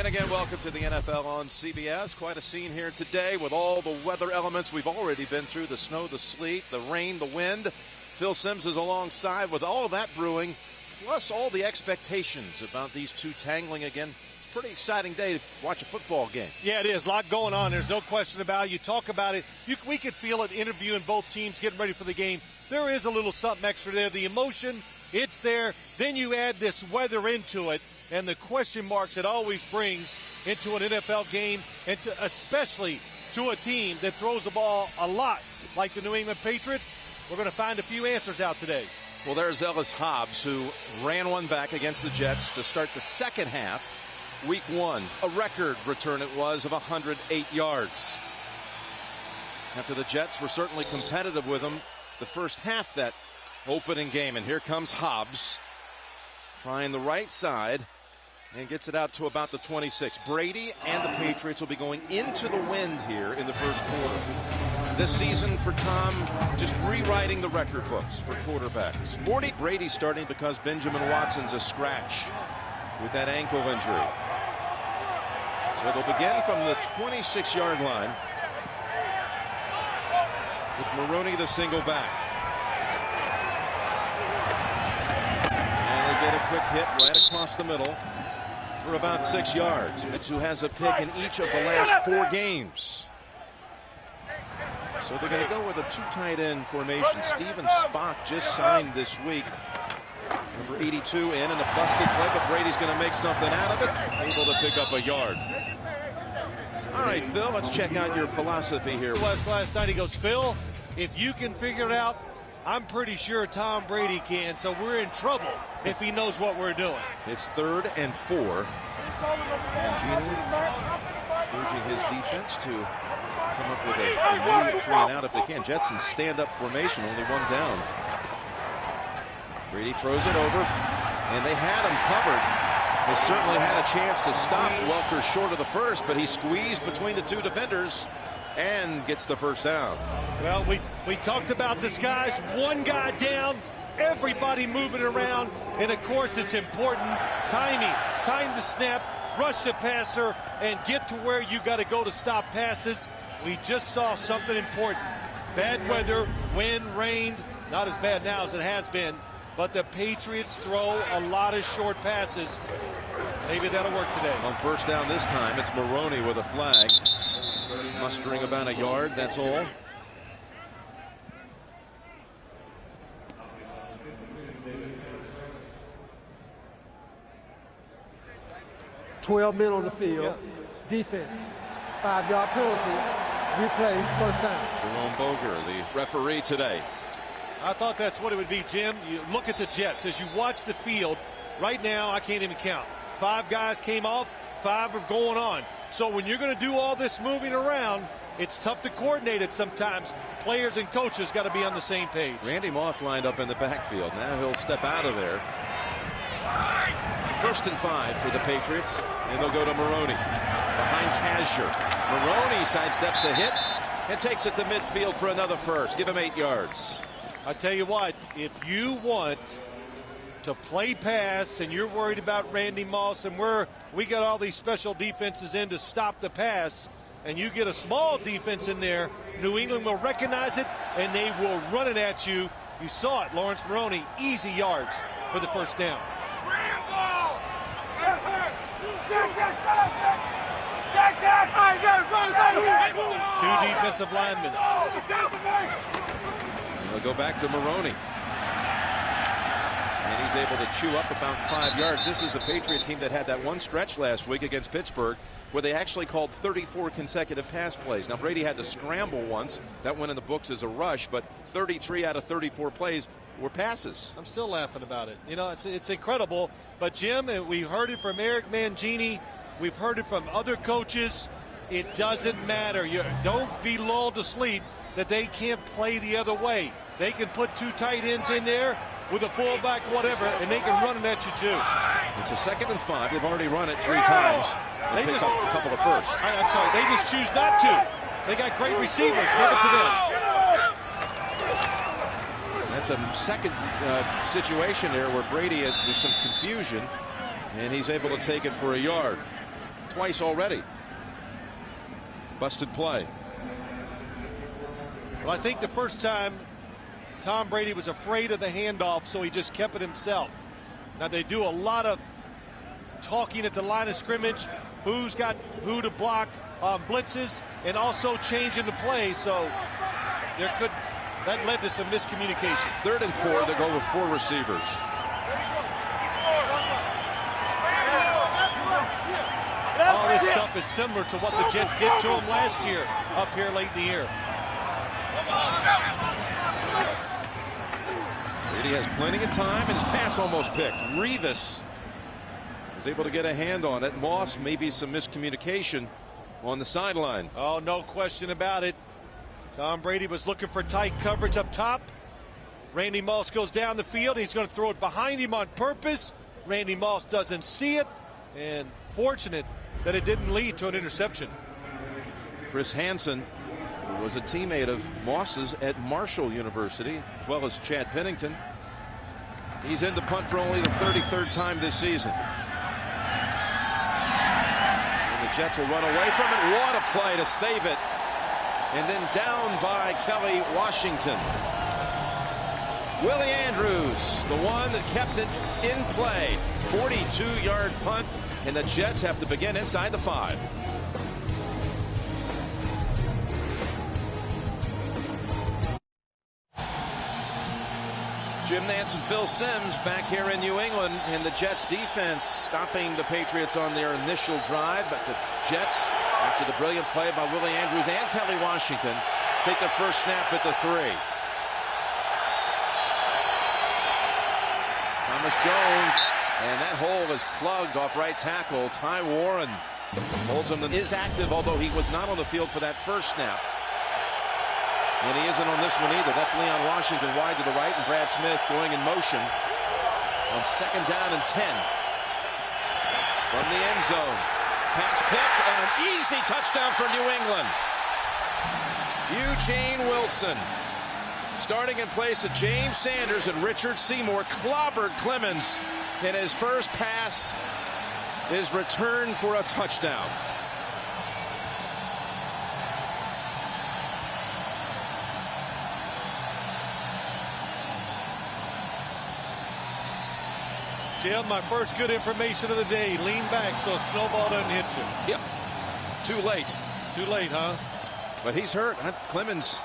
again, welcome to the NFL on CBS. Quite a scene here today with all the weather elements we've already been through, the snow, the sleet, the rain, the wind. Phil Simms is alongside with all of that brewing, plus all the expectations about these two tangling again. It's a pretty exciting day to watch a football game. Yeah, it is. A lot going on. There's no question about it. You talk about it. We could feel it interviewing both teams, getting ready for the game. There is a little something extra there. The emotion, it's there. Then you add this weather into it, and the question marks it always brings into an NFL game, and especially to a team that throws the ball a lot, like the New England Patriots. We're going to find a few answers out today. Well, there's Ellis Hobbs, who ran one back against the Jets to start the second half, week one. A record return it was of 108 yards. After the Jets were certainly competitive with them the first half that opening game. And here comes Hobbs, trying the right side, and gets it out to about the 26. Brady and the Patriots will be going into the wind here in the first quarter. This season for Tom, just rewriting the record books for quarterbacks. 40. Brady starting because Benjamin Watson's a scratch with that ankle injury. So they'll begin from the 26-yard line with Maroney the single back. And they get a quick hit right across the middle for about 6 yards. Mitch, who has a pick in each of the last 4 games. So they're going to go with a 2 tight end formation. Steven Spock just signed this week. Number 82 in a busted play, but Brady's going to make something out of it. Able to pick up a yard. All right, Phil, let's check out your philosophy here. Last night he goes, Phil, if you can figure it out, I'm pretty sure Tom Brady can, so we're in trouble if he knows what we're doing. It's 3rd and 4. And Genie urging his defense to come up with a immediate 3 and out if they can. Jetsons stand-up formation, only 1 down. Brady throws it over, and they had him covered. They certainly had a chance to stop Welker short of the first, but he squeezed between the 2 defenders and gets the first down. Well, we talked about this, guys. 1 guy down, everybody moving around, and of course it's important. Timing, time to snap, rush the passer, and get to where you got to go to stop passes. We just saw something important. Bad weather, wind, rain, not as bad now as it has been, but the Patriots throw a lot of short passes. Maybe that'll work today. On first down this time, it's Maroney with a flag. Mustering about a yard, that's all. $12 men on the field. Defense. 5-yard penalty. Replay, first down. Jerome Boger, the referee today. I thought that's what it would be, Jim. You look at the Jets. As you watch the field, right now I can't even count. 5 guys came off, 5 are going on. So when you're going to do all this moving around, it's tough to coordinate it sometimes. Players and coaches got to be on the same page. Randy Moss lined up in the backfield. Now he'll step out of there. 1st and 5 for the Patriots, and they'll go to Maroney. Behind Kazir. Maroney sidesteps a hit and takes it to midfield for another first. Give him 8 yards. I tell you what, if you want to play pass and you're worried about Randy Moss, and we got all these special defenses in to stop the pass, and you get a small defense in there, New England will recognize it and they will run it at you. You saw it, Lawrence Maroney, easy yards for the first down. 2 defensive linemen. They'll go back to Maroney. And he's able to chew up about 5 yards. This is a Patriot team that had that one stretch last week against Pittsburgh where they actually called 34 consecutive pass plays. Now, Brady had to scramble once. That went in the books as a rush, but 33 out of 34 plays were passes. I'm still laughing about it. You know, it's incredible. But, Jim, we've heard it from Eric Mangini. We've heard it from other coaches. It doesn't matter. You don't be lulled to sleep that they can't play the other way. They can put 2 tight ends in there with a fullback, whatever, and they can run it at you too. It's a 2nd and 5. They've already run it 3 times. They picked up a couple of firsts. I'm sorry, they just choose not to. They got great receivers. Give it to them. That's a second situation there where Brady had some confusion, and he's able to take it for a yard. twice already. Busted play. Well, I think the first time Tom Brady was afraid of the handoff, so he just kept it himself. Now they do a lot of talking at the line of scrimmage, who's got who to block on blitzes, and also changing the play. So that led to some miscommunication. 3rd and 4, they go with 4 receivers. All this stuff is similar to what the Jets did to him last year up here late in the year. Brady has plenty of time, and his pass almost picked. Revis was able to get a hand on it. Moss, maybe some miscommunication on the sideline. Oh, no question about it. Tom Brady was looking for tight coverage up top. Randy Moss goes down the field. He's going to throw it behind him on purpose. Randy Moss doesn't see it, and fortunate that it didn't lead to an interception. Chris Hansen, who was a teammate of Moss's at Marshall University, as well as Chad Pennington. He's in to punt for only the 33rd time this season. And the Jets will run away from it. What a play to save it. And then down by Kelly Washington. Willie Andrews, the one that kept it in play. 42-yard punt, and the Jets have to begin inside the 5. Jim Nantz and Phil Simms back here in New England, and the Jets defense stopping the Patriots on their initial drive, but the Jets, after the brilliant play by Willie Andrews and Kelly Washington, take their first snap at the 3. Thomas Jones, and that hole is plugged off right tackle. Ty Warren holds him and is active, although he was not on the field for that first snap. And he isn't on this one either. That's Leon Washington wide to the right, and Brad Smith going in motion on 2nd down and 10. From the end zone. Pass picked, and an easy touchdown for New England. Eugene Wilson, starting in place of James Sanders, and Richard Seymour clobbered Clemens, and his first pass is returned for a touchdown. Jim, my first good information of the day. Lean back so a snowball doesn't hit you. Yep. Too late. Too late, huh? But he's hurt. Clemens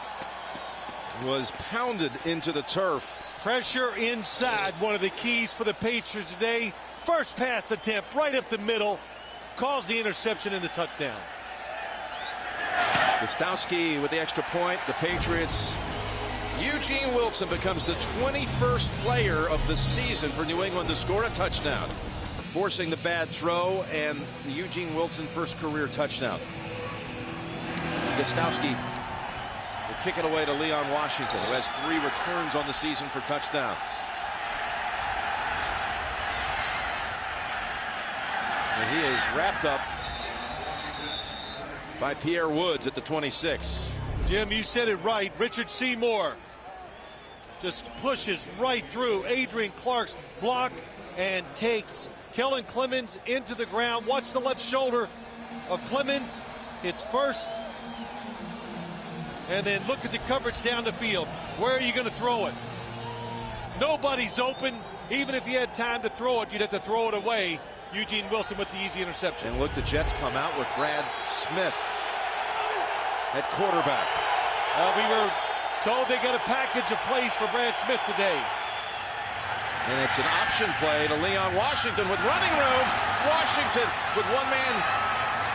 was pounded into the turf. Pressure inside, one of the keys for the Patriots today. First pass attempt right up the middle. Caused the interception and the touchdown. Gostowski with the extra point. The Patriots. Eugene Wilson becomes the 21st player of the season for New England to score a touchdown, forcing the bad throw, and the Eugene Wilson first career touchdown. Gostowski will kick it away to Leon Washington, who has 3 returns on the season for touchdowns. And he is wrapped up by Pierre Woods at the 26. Jim, you said it right. Richard Seymour just pushes right through Adrian Clark's block and takes Kellen Clemens into the ground. Watch the left shoulder of Clemens. It's first. And then look at the coverage down the field. Where are you going to throw it? Nobody's open. Even if you had time to throw it, you'd have to throw it away. Eugene Wilson with the easy interception. And look, the Jets come out with Brad Smith at quarterback. We were told they got a package of plays for Brad Smith today. And it's an option play to Leon Washington with running room. Washington with one man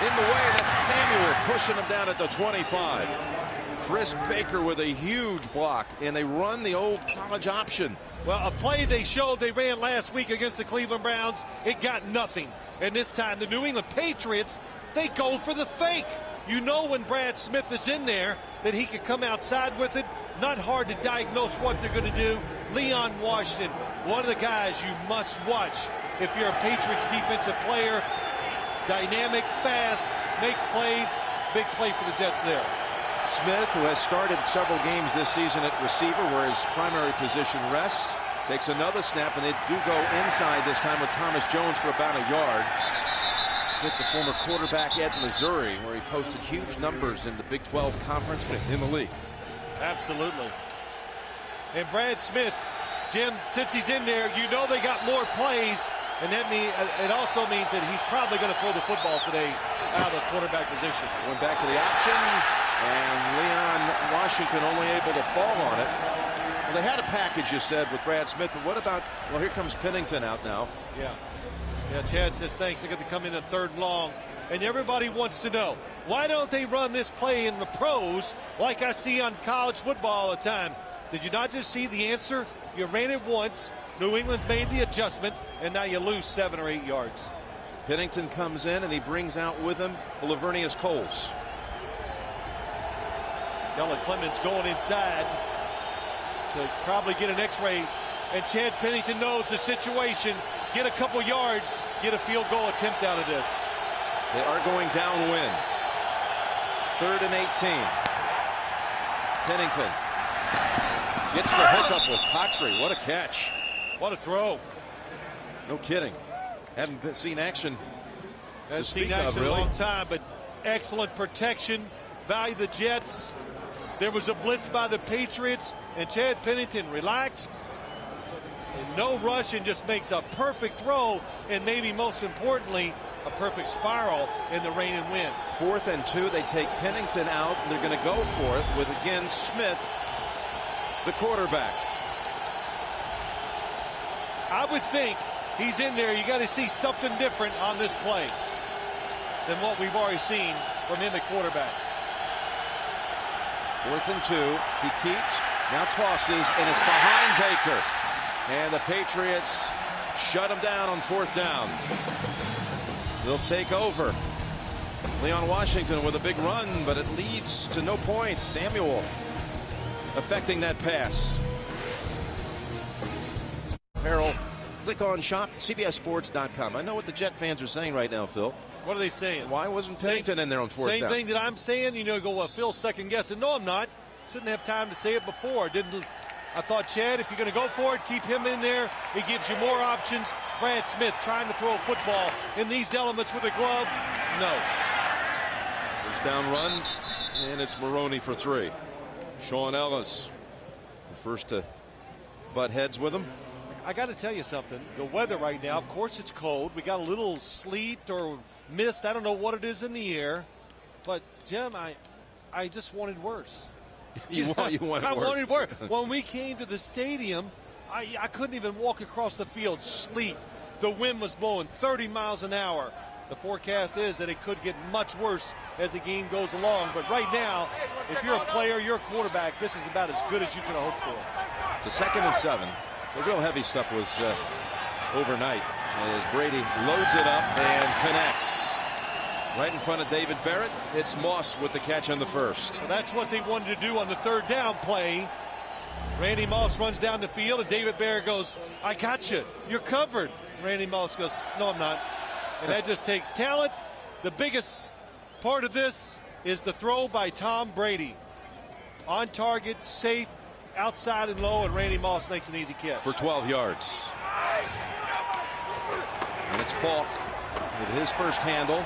in the way. That's Samuel pushing him down at the 25. Chris Baker with a huge block, and they run the old college option. Well, a play they showed they ran last week against the Cleveland Browns, it got nothing. And this time the New England Patriots, they go for the fake. You know when Brad Smith is in there that he could come outside with it. Not hard to diagnose what they're going to do. Leon Washington, one of the guys you must watch if you're a Patriots defensive player. Dynamic, fast, makes plays. Big play for the Jets there. Smith, who has started several games this season at receiver, where his primary position rests, takes another snap, and they do go inside this time with Thomas Jones for about a yard. Smith, the former quarterback at Missouri, where he posted huge numbers in the Big 12 conference in the league. Absolutely. And Brad Smith, Jim, since he's in there, you know they got more plays, and that it also means that he's probably going to throw the football today out of the quarterback position. Went back to the option, and Leon Washington only able to fall on it. Well, they had a package, you said, with Brad Smith, but what about, well, here comes Pennington out now. Yeah. Yeah, Chad says thanks. They got to come in 3rd and long. And everybody wants to know, why don't they run this play in the pros like I see on college football all the time? Did you not just see the answer? You ran it once. New England's made the adjustment, and now you lose 7 or 8 yards. Pennington comes in, and he brings out with him Lavernius Coles. Della Clemens going inside to probably get an X-ray. And Chad Pennington knows the situation. Get a couple yards, get a field goal attempt out of this. They are going downwind. 3rd and 18. Pennington gets the hookup with Cotry. What a catch. What a throw. No kidding. Haven't seen action Haven't seen action in a long time, but excellent protection by the Jets. There was a blitz by the Patriots, and Chad Pennington relaxed. And no rush, and just makes a perfect throw, and maybe most importantly, a perfect spiral in the rain and wind. 4th and 2, they take Pennington out. They're going to go for it with, again, Smith, the quarterback. I would think he's in there. You got to see something different on this play than what we've already seen from him at quarterback. 4th and 2, he keeps, now tosses, and it's behind Baker. And the Patriots shut him down on 4th down. They'll take over. Leon Washington with a big run, but it leads to no points. Samuel affecting that pass. Harold, click on shop, CBSSports.com. I know what the Jet fans are saying right now, Phil. What are they saying? Why wasn't Pennington in there on 4th down? Same thing that I'm saying. You know, go, well, Phil's second guessing. No, I'm not. Shouldn't have time to say it before. I thought, Chad, if you're going to go for it, keep him in there. He gives you more options. Brad Smith trying to throw a football in these elements with a glove. No. First down run, and it's Maroney for 3. Sean Ellis, the first to butt heads with him. I got to tell you something. The weather right now, of course, it's cold. We got a little sleet or mist. I don't know what it is in the air. But, Jim, I just wanted worse. You wanted worse. When we came to the stadium, I couldn't even walk across the field. Sleet. The wind was blowing 30 miles an hour. The forecast is that it could get much worse as the game goes along. But right now, if you're a player, you're a quarterback, this is about as good as you can hope for. To 2nd and 7. The real heavy stuff was overnight as Brady loads it up and connects. Right in front of David Barrett. It's Moss with the catch on the first. So that's what they wanted to do on the 3rd down play. Randy Moss runs down the field, and David Barrett goes, I got you. You're covered. Randy Moss goes, no, I'm not. And that just takes talent. The biggest part of this is the throw by Tom Brady. On target, safe, outside and low, and Randy Moss makes an easy catch. For 12 yards. And it's Falk with his first handle.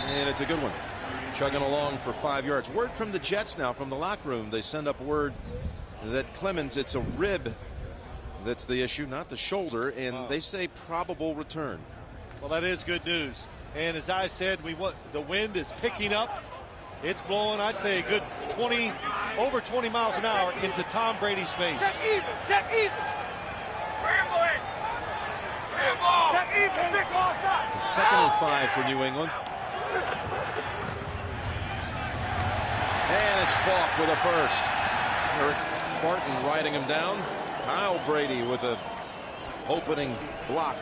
And it's a good one. Chugging along for 5 yards. Word from the Jets now, from the locker room. They send up word that Clemens, it's a rib that's the issue, not the shoulder. And they say probable return. Well, that is good news. And as I said, the wind is picking up. It's blowing, I'd say, a good over 20 miles an hour into Tom Brady's face. Check even. Check even. Scramble it. Scramble. Check even. Big ball side. 2nd and 5 for New England. And it's Falk with a first. Eric Barton riding him down. Kyle Brady with a opening block.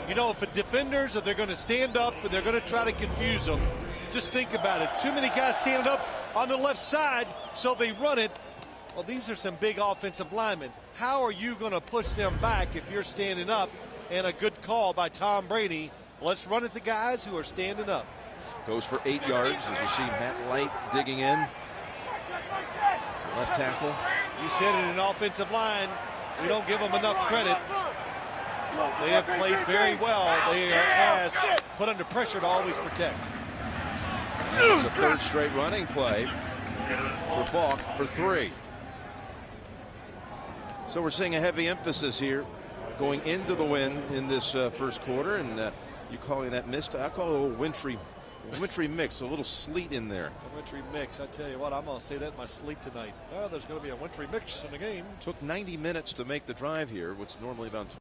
You know, if the defenders, if they're going to stand up and they're going to try to confuse them, just think about it. Too many guys standing up on the left side, so they run it. Well, these are some big offensive linemen. How are you going to push them back if you're standing up? And a good call by Tom Brady. Let's run at the guys who are standing up. Goes for 8 yards as you see Matt Light digging in. Left tackle. You said it, an offensive line. We don't give them enough credit. They have played very well. They are as pass, put under pressure to always protect. It's a third straight running play for Falk for 3. So we're seeing a heavy emphasis here going into the win in this first quarter, and you calling that mist? I call it a little wintry mix, a little sleet in there. A wintry mix. I tell you what, I'm going to say that in my sleep tonight. Oh, there's going to be a wintry mix in the game. Took 90 minutes to make the drive here, which is normally about 20.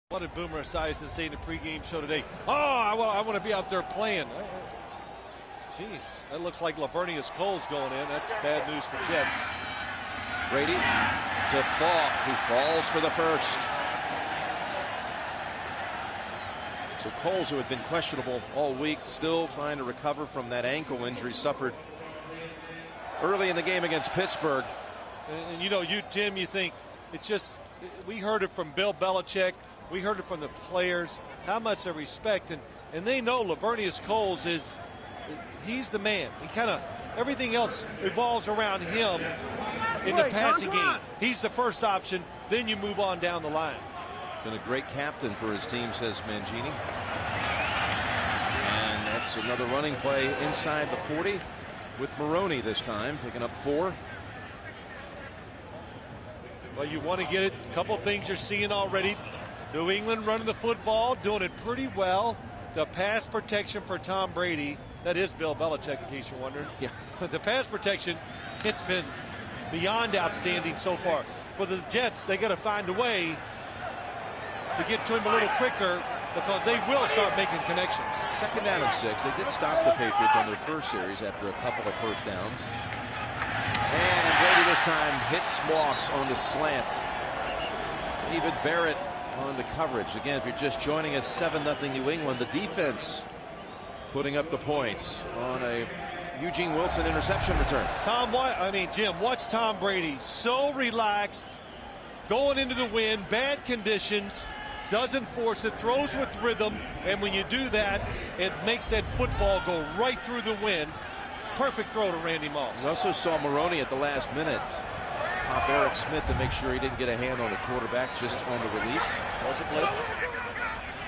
What did Boomer Esiason say in the pregame show today? Oh, I want to be out there playing. Jeez, that looks like Lavernius Cole's going in. That's bad news for Jets. Brady to Falk, who falls for the first. So Coles, who had been questionable all week, still trying to recover from that ankle injury suffered early in the game against Pittsburgh. And you know, Jim, you think it's just, we heard it from Bill Belichick. We heard it from the players, how much they respect, and they know Lavernius Coles he's the man. He kind of, everything else revolves around him in the passing game. He's the first option, then you move on down the line. Been a great captain for his team, says Mangini. And that's another running play inside the 40 with Maroney this time, picking up 4. Well, you want to get it. A couple things you're seeing already. New England running the football, doing it pretty well. The pass protection for Tom Brady, that is Bill Belichick, in case you're wondering. Yeah. The pass protection, it's been beyond outstanding so far. For the Jets, they got to find a way to get to him a little quicker because they will start making connections. 2nd down and 6. They did stop the Patriots on their first series after a couple of first downs. And Brady this time hits Moss on the slant. David Barrett on the coverage. Again, if you're just joining us, 7-0 New England. The defense putting up the points on a Eugene Wilson interception return. Jim, watch Tom Brady. So relaxed, going into the wind, bad conditions, doesn't force it, throws with rhythm, and when you do that, it makes that football go right through the wind. Perfect throw to Randy Moss. We also saw Maroney at the last minute pop Eric Smith to make sure he didn't get a hand on the quarterback just on the release. Was a blitz.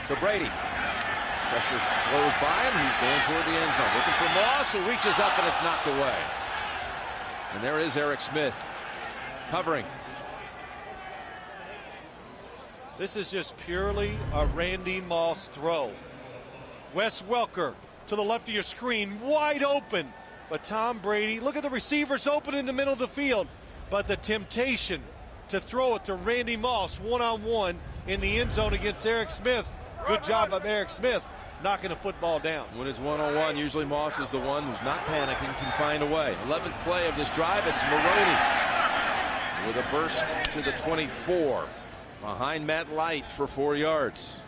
So Brady, pressure blows by him. He's going toward the end zone, looking for Moss, who reaches up and it's knocked away. And there is Eric Smith covering. This is just purely a Randy Moss throw. Wes Welker to the left of your screen, wide open. But Tom Brady, look at the receivers open in the middle of the field. But the temptation to throw it to Randy Moss one-on-one in the end zone against Eric Smith. Good job of Eric Smith knocking the football down. When it's one-on-one, usually Moss is the one who's not panicking, can find a way. 11th play of this drive, it's Maroney with a burst to the 24. Behind Matt Light for 4 yards.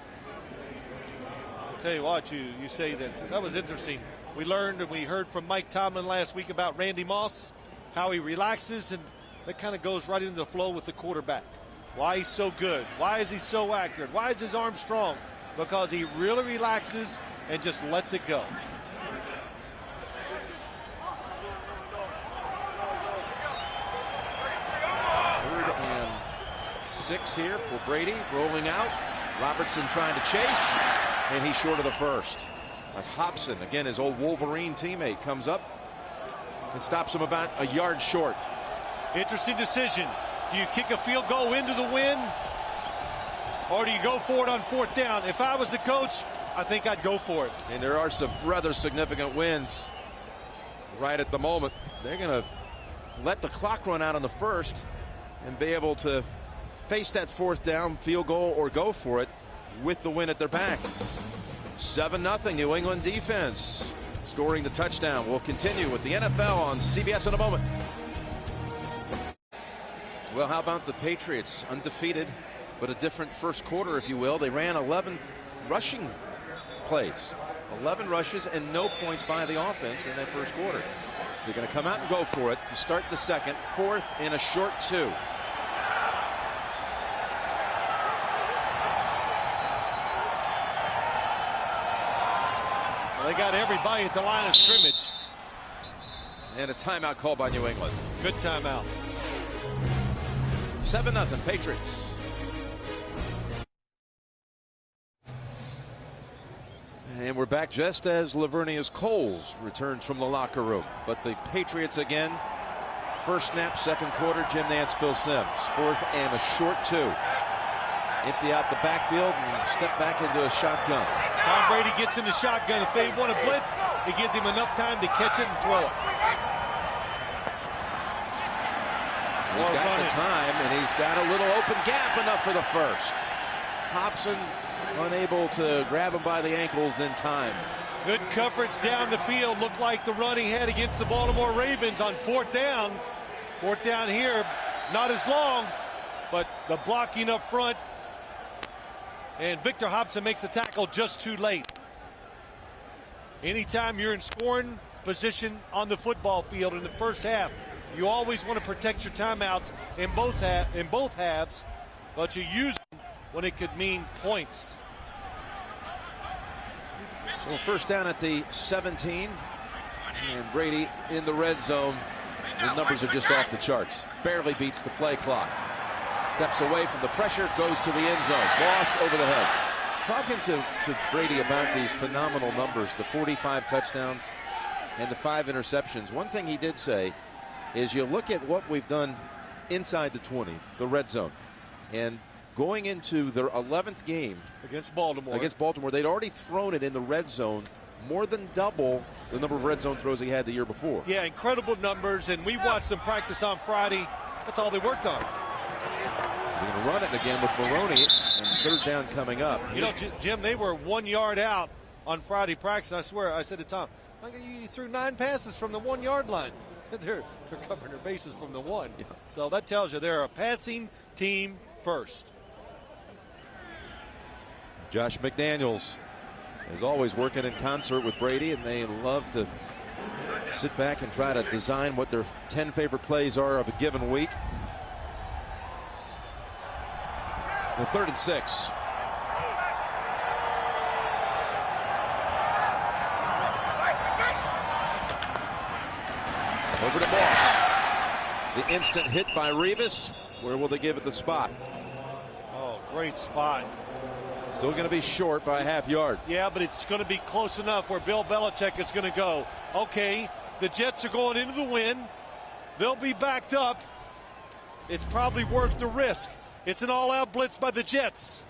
I'll tell you what, you say that was interesting. We learned and we heard from Mike Tomlin last week about Randy Moss, how he relaxes, and that kind of goes right into the flow with the quarterback. Why he's so good. Why is he so accurate? Why is his arm strong? Because he really relaxes and just lets it go. Third and 6 here for Brady, rolling out. Robertson trying to chase, and he's short of the first. As Hobson, again his old Wolverine teammate, comes up and stops him about a yard short. Interesting decision. Do you kick a field goal into the wind, or do you go for it on 4th down? If I was the coach, I think I'd go for it. And there are some rather significant wins right at the moment. They're going to let the clock run out on the first and be able to face that 4th down field goal or go for it with the win at their backs. 7-0 New England defense scoring the touchdown. We'll continue with the NFL on CBS in a moment. Well, how about the Patriots, undefeated but a different first quarter, if you will. They ran 11 rushing plays, 11 rushes, and no points by the offense in that first quarter. They're going to come out and go for it to start the second. 4th and a short 2. They got everybody at the line of scrimmage. And a timeout called by New England. Good timeout. 7-0 Patriots. And we're back just as Lavernius Coles returns from the locker room. But the Patriots again. First snap, second quarter. Jim Nantz, Phil Simms. 4th and a short 2. Empty out the backfield and step back into a shotgun. Tom Brady gets in the shotgun. If they want to blitz, it gives him enough time to catch it and throw it. He's got the time, and he's got a little open gap, enough for the first. Hobson unable to grab him by the ankles in time. Good coverage down the field. Looked like the run he had against the Baltimore Ravens on 4th down. 4th down here, not as long, but the blocking up front. And Victor Hobson makes the tackle just too late. Anytime you're in scoring position on the football field in the first half, you always want to protect your timeouts in both halves, but you use them when it could mean points. So first down at the 17, and Brady in the red zone. The numbers are just off the charts. Barely beats the play clock. Steps away from the pressure, goes to the end zone. Boss over the head. Talking to Brady about these phenomenal numbers, the 45 touchdowns and the 5 interceptions. One thing he did say is you look at what we've done inside the 20, the red zone, and going into their 11th game against Baltimore, they'd already thrown it in the red zone more than double the number of red zone throws he had the year before. Yeah, incredible numbers, and we watched them practice on Friday. That's all they worked on. They're going to run it again with Maroney, and 3rd down coming up. You know, Jim, they were 1 yard out on Friday practice. I swear, I said to Tom, you threw 9 passes from the 1 yard line. They're covering their bases from the 1. Yeah. So that tells you they're a passing team first. Josh McDaniels is always working in concert with Brady, and they love to sit back and try to design what their 10 favorite plays are of a given week. The 3rd and 6. Over to Moss. The instant hit by Revis. Where will they give it the spot? Oh, great spot. Still going to be short by a half yard. Yeah, but it's going to be close enough where Bill Belichick is going to go. Okay, the Jets are going into the wind. They'll be backed up. It's probably worth the risk. It's an all-out blitz by the Jets.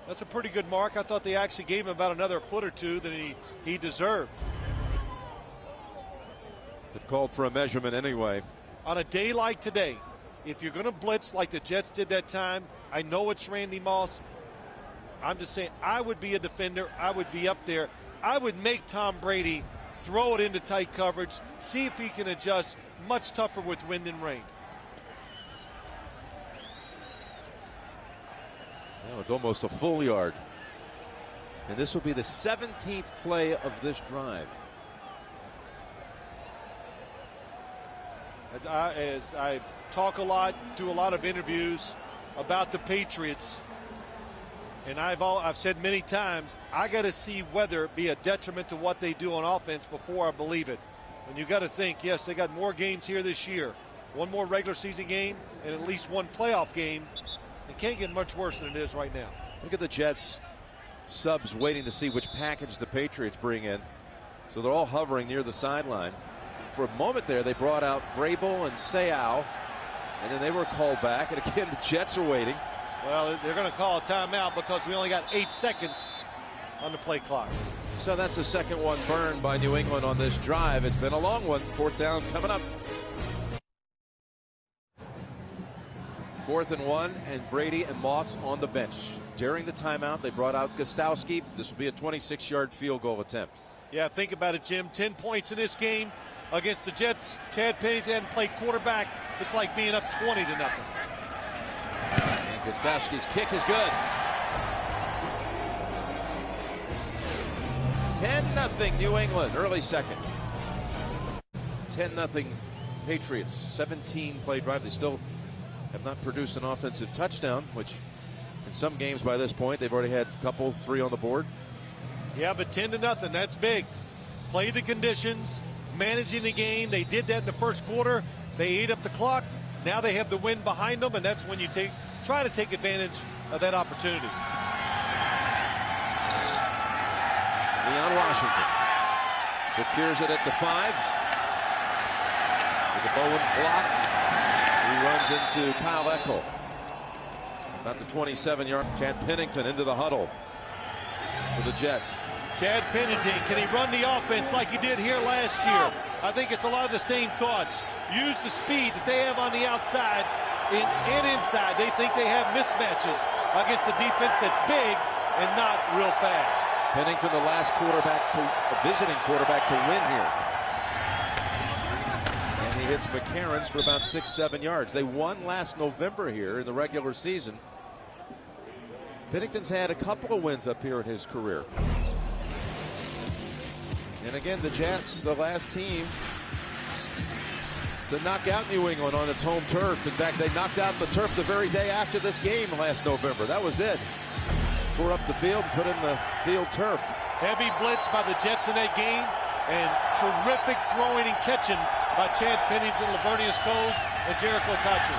That's a pretty good mark. I thought they actually gave him about another foot or two than he deserved. They've called for a measurement anyway. On a day like today, if you're going to blitz like the Jets did that time, I know it's Randy Moss. I'm just saying, I would be a defender. I would be up there. I would make Tom Brady throw it into tight coverage, see if he can adjust. Much tougher with wind and rain. Now it's almost a full yard. And this will be the 17th play of this drive. As I talk a lot, do a lot of interviews about the Patriots, and I've said many times, I got to see weather be a detriment to what they do on offense before I believe it. And you got to think, yes, they got more games here this year. One more regular season game and at least one playoff game. It can't get much worse than it is right now. Look at the Jets subs waiting to see which package the Patriots bring in. So they're all hovering near the sideline. For a moment there, they brought out Vrabel and Seau, and then they were called back. And again, the Jets are waiting. Well, they're going to call a timeout because we only got 8 seconds on the play clock. So that's the second one burned by New England on this drive. It's been a long one. 4th down coming up. 4th and 1, and Brady and Moss on the bench. During the timeout, they brought out Gostowski. This will be a 26-yard field goal attempt. Yeah, think about it, Jim. 10 points in this game against the Jets. Chad Pennington played quarterback. It's like being up 20-0. Gostowski's kick is good. 10-0 New England, early second. 10-0 Patriots, 17-play drive. They still have not produced an offensive touchdown, which in some games by this point, they've already had a couple, 3 on the board. Yeah, but 10-0, that's big. Play the conditions, managing the game. They did that in the first quarter. They ate up the clock. Now they have the win behind them, and that's when you try to take advantage of that opportunity. Leon Washington secures it at the 5. With the Bowens block, he runs into Kyle Eckel. About the 27-yard. Chad Pennington into the huddle for the Jets. Chad Pennington, can he run the offense like he did here last year? I think it's a lot of the same thoughts. Use the speed that they have on the outside and inside. They think they have mismatches against a defense that's big and not real fast. Pennington, the last visiting quarterback to win here. And he hits McCarron's for about 6-7 yards. They won last November here in the regular season. Pennington's had a couple of wins up here in his career. And again, the Jets, the last team to knock out New England on its home turf. In fact, they knocked out the turf the very day after this game last November. That was it. Tore up the field and put in the field turf. Heavy blitz by the Jets in that game, and terrific throwing and catching by Chad Pennington, Lavernius Coles, and Jericho Cotchery.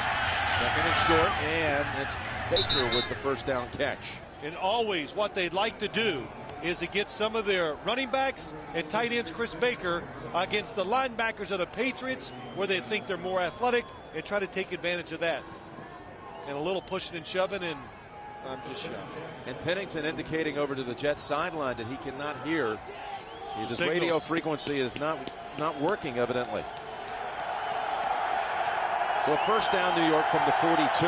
Second and short, and it's Baker with the first down catch. And always what they'd like to do is to get some of their running backs and tight ends, Chris Baker, against the linebackers of the Patriots, where they think they're more athletic, and try to take advantage of that. And a little pushing and shoving, and I'm just shocked. And Pennington indicating over to the Jets sideline that he cannot hear. His Signals. radio frequency is not working, evidently. So a first down, New York, from the 42.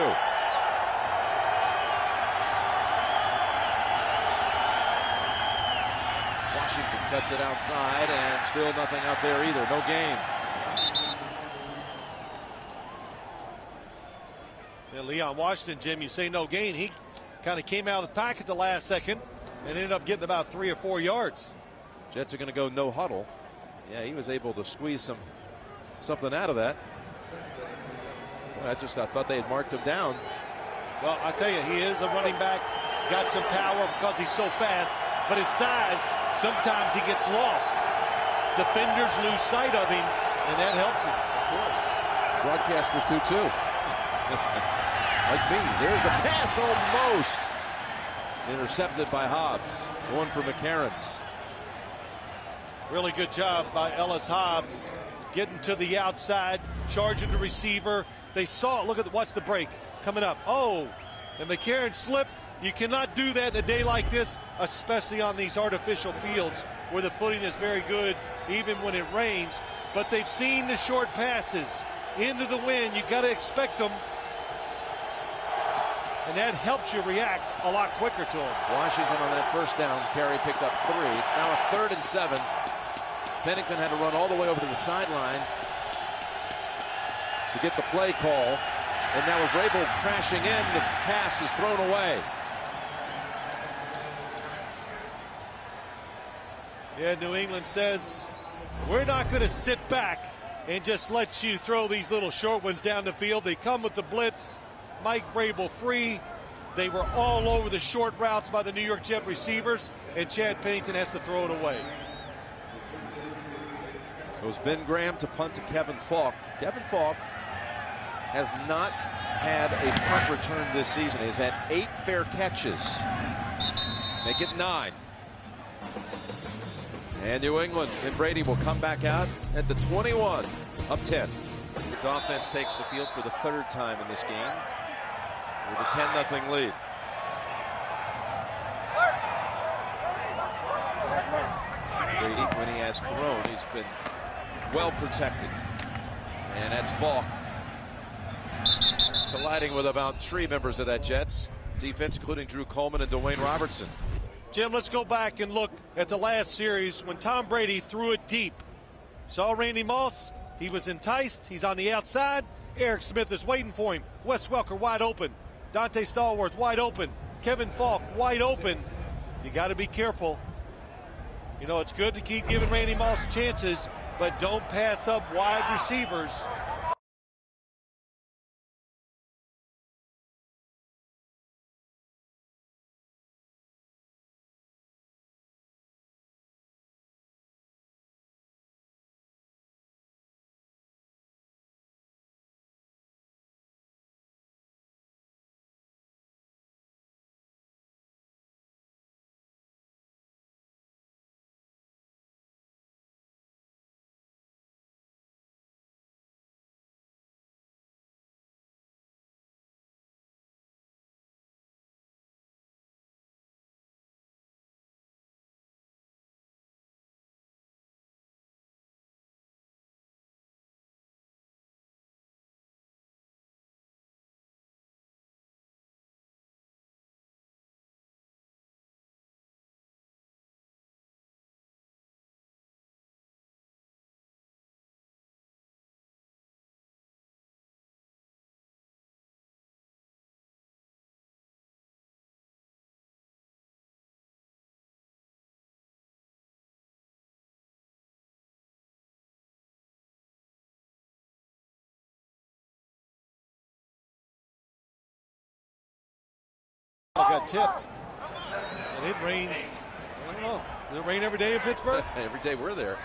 Washington cuts it outside, and still nothing out there either. No gain. And Leon Washington, Jim, you say no gain. He kind of came out of the pack at the last second and ended up getting about 3 or 4 yards. Jets are going to go no huddle. Yeah, he was able to squeeze something out of that. Well, I thought they had marked him down. Well, I tell you, he is a running back. He's got some power because he's so fast, but his size, sometimes he gets lost. Defenders lose sight of him, and that helps him, of course. Broadcasters do too. Like me. There's a pass, almost intercepted by Hobbs. One for McCarron's. Really good job by Ellis Hobbs getting to the outside, charging the receiver. They saw it. Look at watch the break coming up. Oh, and McCarron slipped. You cannot do that in a day like this, especially on these artificial fields where the footing is very good, even when it rains. But they've seen the short passes into the wind. You got to expect them. And that helps you react a lot quicker to them. Washington on that first down carry picked up 3. It's now a 3rd and 7. Pennington had to run all the way over to the sideline to get the play call. And now with Vrabel crashing in, the pass is thrown away. Yeah, New England says, we're not going to sit back and just let you throw these little short ones down the field. They come with the blitz. Mike Vrabel free. They were all over the short routes by the New York Jet receivers, and Chad Pennington has to throw it away. So it's Ben Graham to punt to Kevin Falk. Kevin Falk has not had a punt return this season. He's had 8 fair catches. Make it 9. And New England and Brady will come back out at the 21, up 10. This offense takes the field for the 3rd time in this game with a 10-0 lead. Brady, when he has thrown, he's been well protected. And that's Falk colliding with about 3 members of that Jets defense, including Drew Coleman and Dwayne Robertson. Jim, let's go back and look at the last series when Tom Brady threw it deep. Saw Randy Moss. He was enticed. He's on the outside. Eric Smith is waiting for him. Wes Welker wide open. Dante Stallworth wide open. Kevin Falk wide open. You got to be careful. You know, it's good to keep giving Randy Moss chances, but don't pass up wide receivers. Got tipped. And it rains. I don't know. Does it rain every day in Pittsburgh? Every day we're there.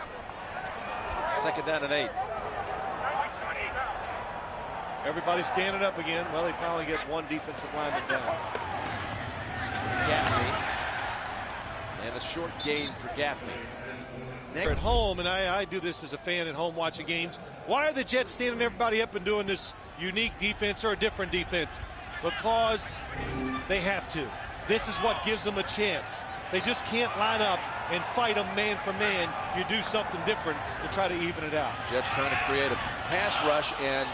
2nd down and 8. Everybody's standing up again. Well, they finally get one defensive lineman down. Gaffney. And a short gain for Gaffney. At home, and I do this as a fan at home watching games. Why are the Jets standing everybody up and doing this unique defense or a different defense? Because they have to. This is what gives them a chance. They just can't line up and fight them man for man. You do something different to try to even it out. Jets trying to create a pass rush, and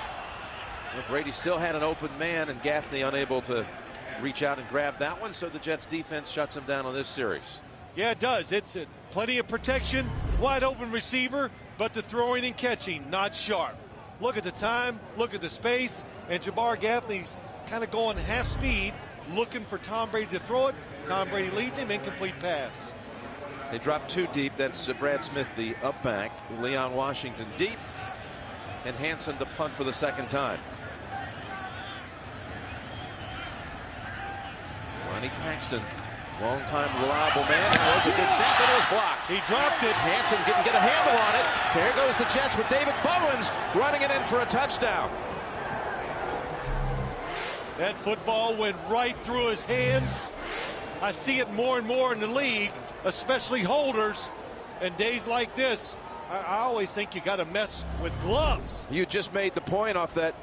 Brady still had an open man, and Gaffney unable to reach out and grab that one, so the Jets defense shuts him down on this series. Yeah, it does. It's plenty of protection, wide open receiver, but the throwing and catching not sharp. Look at the time, look at the space, and Jabbar Gaffney's kind of going half speed, looking for Tom Brady to throw it. Tom Brady leads him, incomplete pass. They dropped 2 deep. That's Brad Smith, the up back. Leon Washington deep, and Hansen to punt for the 2nd time. Ronnie Paxton, long-time reliable man. That was a good snap, but it was blocked. He dropped it. Hansen didn't get a handle on it. There goes the Jets with David Bowens running it in for a touchdown. That football went right through his hands. I see it more and more in the league, especially holders. And days like this, I always think you got to mess with gloves. You just made the point off that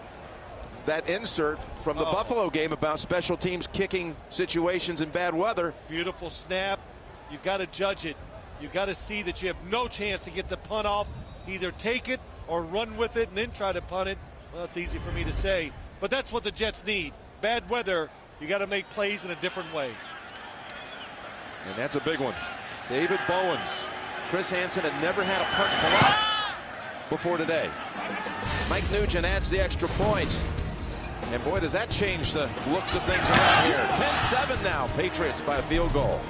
insert from the Buffalo game about special teams kicking situations in bad weather. Beautiful snap. You got to judge it. You got to see that you have no chance to get the punt off. Either take it or run with it and then try to punt it. Well, it's easy for me to say, but that's what the Jets need. Bad weather, you got to make plays in a different way. And that's a big one. David Bowens. Chris Hansen had never had a punt blocked before today. Mike Nugent adds the extra point. And boy, does that change the looks of things around here. 10-7 now. Patriots by a field goal.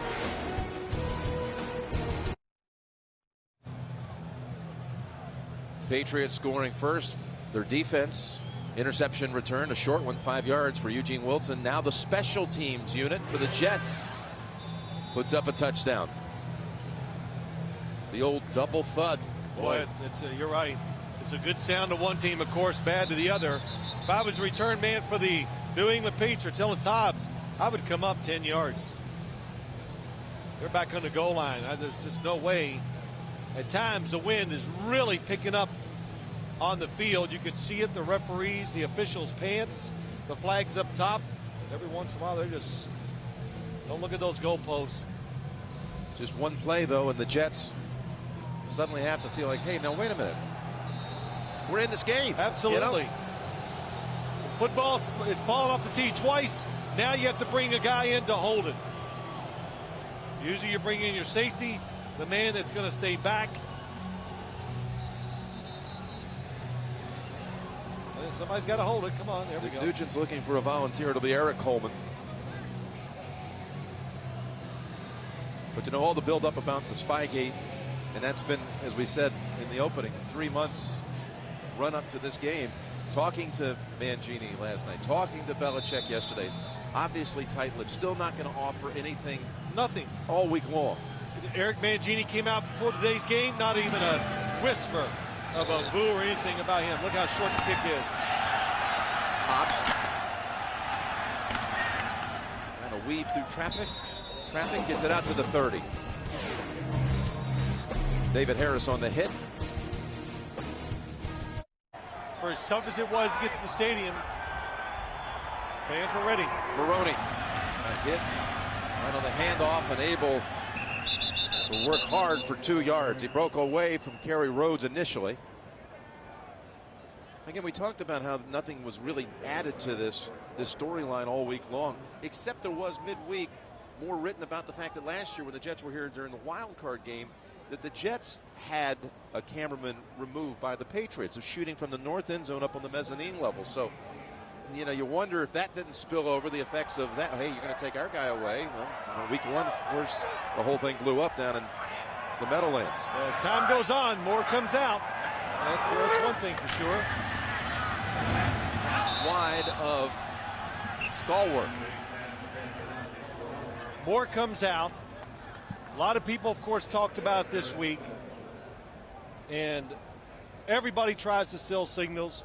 Patriots scoring first. Their defense. Interception return, a short one, 5 yards for Eugene Wilson. Now the special teams unit for the Jets puts up a touchdown. The old double thud. Boy, you're right. It's a good sound to one team, of course, bad to the other. If I was a return man for the New England Patriots, Ellis Hobbs, I would come up 10 yards. They're back on the goal line. There's just no way. At times, the wind is really picking up on the field. You can see it, the referees, the officials' pants, the flags up top. Every once in a while, they're just, don't look at those goalposts. Just one play, though, and the Jets suddenly have to feel like, hey, now, wait a minute. We're in this game. Absolutely. You know? Football, it's fallen off the tee twice. Now you have to bring a guy in to hold it. Usually you bring in your safety, the man that's going to stay back. Somebody's got to hold it. Come on, there we go. Nugent's looking for a volunteer. It'll be Eric Coleman. But you know, all the build-up about the Spygate, and that's been, as we said in the opening, 3 months run up to this game. Talking to Mangini last night, talking to Belichick yesterday. Obviously tight-lipped, still not going to offer anything. Nothing. All week long. Eric Mangini came out before today's game, not even a whisper of a boo or anything about him. Look how short the kick is. Hobbs. Trying to weave through traffic. Traffic gets it out to the 30. David Harris on the hit. For as tough as it was to get to the stadium, fans were ready. Maroney. A hit right on the handoff and able to work hard for 2 yards. He broke away from Kerry Rhodes initially. Again, we talked about how nothing was really added to this storyline all week long, except there was midweek more written about the fact that last year when the Jets were here during the wild card game, that the Jets had a cameraman removed by the Patriots of shooting from the north end zone up on the mezzanine level. So, you know, you wonder if that didn't spill over the effects of that. Hey, you're going to take our guy away. Well, week one, of course, the whole thing blew up down in the Meadowlands. As time goes on, more comes out. That's one thing for sure. It's wide of Stalwart. More comes out. A lot of people, of course, talked about it this week. And everybody tries to sell signals.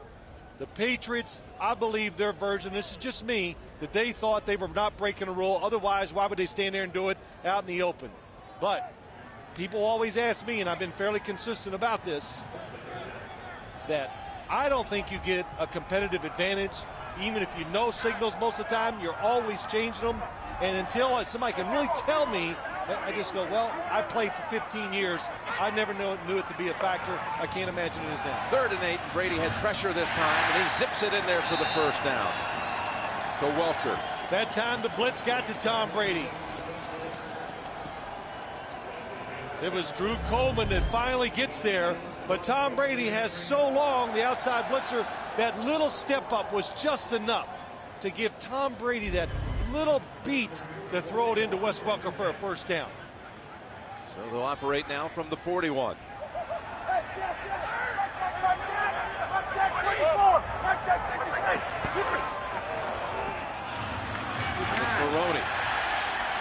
The Patriots, I believe their version, this is just me, that they thought they were not breaking a rule. Otherwise, why would they stand there and do it out in the open? But people always ask me, and I've been fairly consistent about this, that I don't think you get a competitive advantage. Even if you know signals most of the time, you're always changing them. And until somebody can really tell me, I just go, well, I played for 15 years. I never knew it to be a factor. I can't imagine it is now. 3rd and 8. Brady had pressure this time, and he zips it in there for the first down to Welker. That time the blitz got to Tom Brady. It was Drew Coleman that finally gets there, but Tom Brady has so long, the outside blitzer, that little step up was just enough to give Tom Brady that little beat to throw it into Wes Welker for a first down. So they'll operate now from the 41. It's Maroney.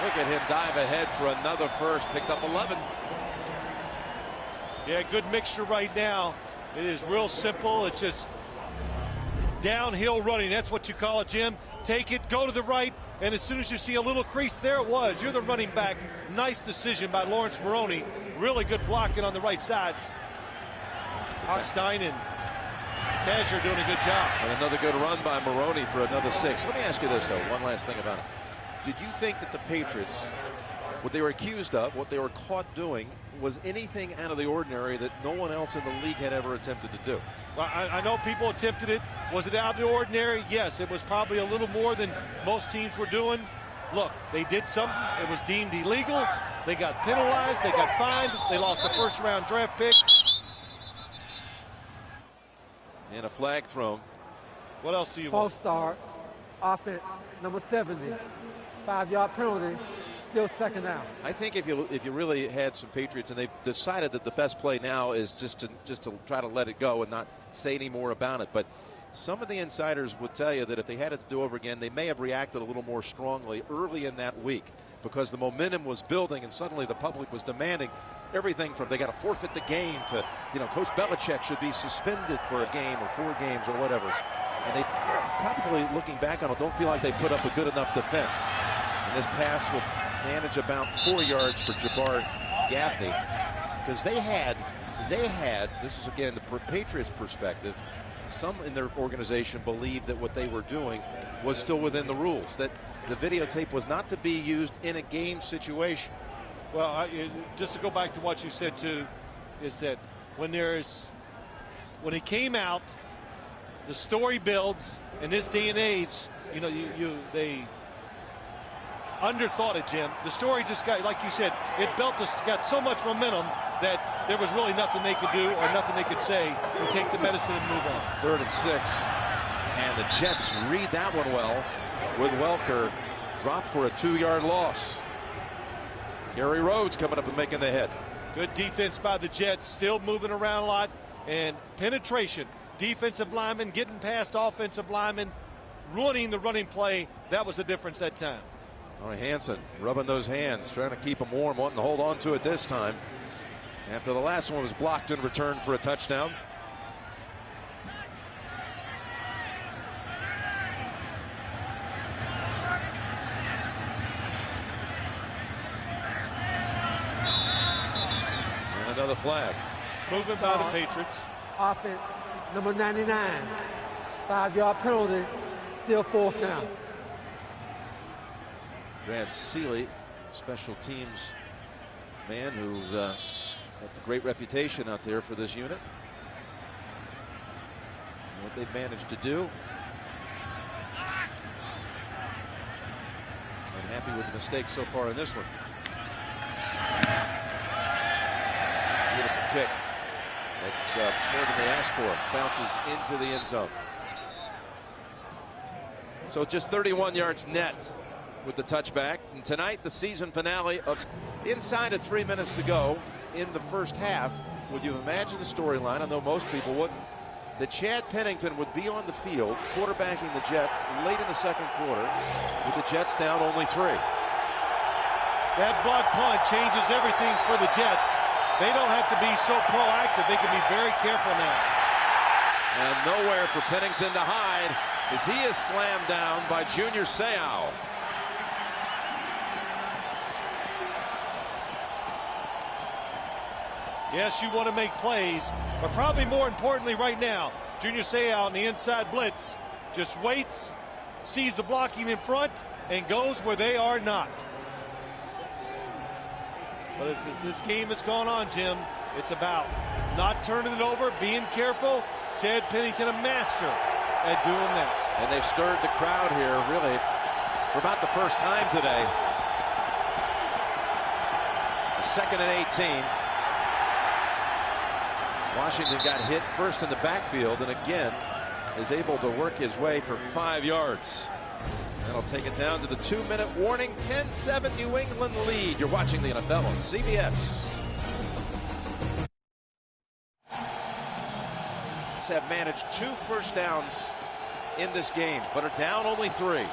Look at him dive ahead for another first. Picked up 11. Yeah, good mixture right now. It is real simple. It's just downhill running. That's what you call it, Jim. Take it, go to the right, and as soon as you see a little crease, there it was. You're the running back. Nice decision by Lawrence Maroney. Really good blocking on the right side. Hochstein and Kazir doing a good job. And another good run by Maroney for another 6. Let me ask you this, though. One last thing about it. Did you think that the Patriots, what they were accused of, what they were caught doing, was anything out of the ordinary that no one else in the league had ever attempted to do? Well, I know people attempted it. Was it out of the ordinary? Yes, it was probably a little more than most teams were doing. Look, they did something. It was deemed illegal. They got penalized. They got fined. They lost a first-round draft pick. And a flag thrown. What else do you False want? start, offense, number 70. 5-yard penalty, still second down. I think if you really had some Patriots and they've decided that the best play now is just to try to let it go and not say any more about it. But some of the insiders would tell you that if they had it to do over again, they may have reacted a little more strongly early in that week because the momentum was building and suddenly the public was demanding everything from they got to forfeit the game to, you know, Coach Belichick should be suspended for a game or 4 games or whatever. And they probably, looking back on it, don't feel like they put up a good enough defense. And this pass will manage about 4 yards for Jabbar Gaffney because they had, this is again the Patriots perspective, some in their organization believed that what they were doing was still within the rules, that the videotape was not to be used in a game situation. Well, just to go back to what you said too, is that when it came out, the story builds in this day and age. You know, they underthought it, Jim. The story just got, like you said, got so much momentum that there was really nothing they could do or nothing they could say. You take the medicine and move on. 3rd and 6. And the Jets read that one well, with Welker dropped for a 2-yard loss. Gary Rhodes coming up and making the hit. Good defense by the Jets, still moving around a lot, and penetration. Defensive lineman getting past offensive lineman, ruining the running play. That was the difference that time. All right, Hansen rubbing those hands, trying to keep them warm, wanting to hold on to it this time. After the last one was blocked in return for a touchdown. And another flag. Moving by the Patriots. Offense, number 99. 5-yard penalty, still 4th down. Brad Seeley, special teams man who's had a great reputation out there for this unit. And what they've managed to do. I'm happy with the mistakes so far in this one. Beautiful kick. That's more than they asked for. Bounces into the end zone. So just 31 yards net with the touchback. And tonight, the season finale of inside of 3 minutes to go in the first half. Would you imagine the storyline? I know most people wouldn't. That Chad Pennington would be on the field quarterbacking the Jets late in the second quarter with the Jets down only 3. That block punt changes everything for the Jets. They don't have to be so proactive. They can be very careful now. And nowhere for Pennington to hide as he is slammed down by Junior Seau. Yes, you want to make plays, but probably more importantly right now, Junior Seau on the inside blitz just waits, sees the blocking in front, and goes where they are not. But this game has gone on, Jim. It's about not turning it over, being careful. Chad Pennington, a master at doing that. And they've stirred the crowd here, really, for about the first time today. Second and 18. Washington got hit first in the backfield and again is able to work his way for 5 yards. That'll take it down to the 2-minute warning. 10-7 New England lead. You're watching the NFL on CBS. Have managed 2 first downs in this game, but are down only 3.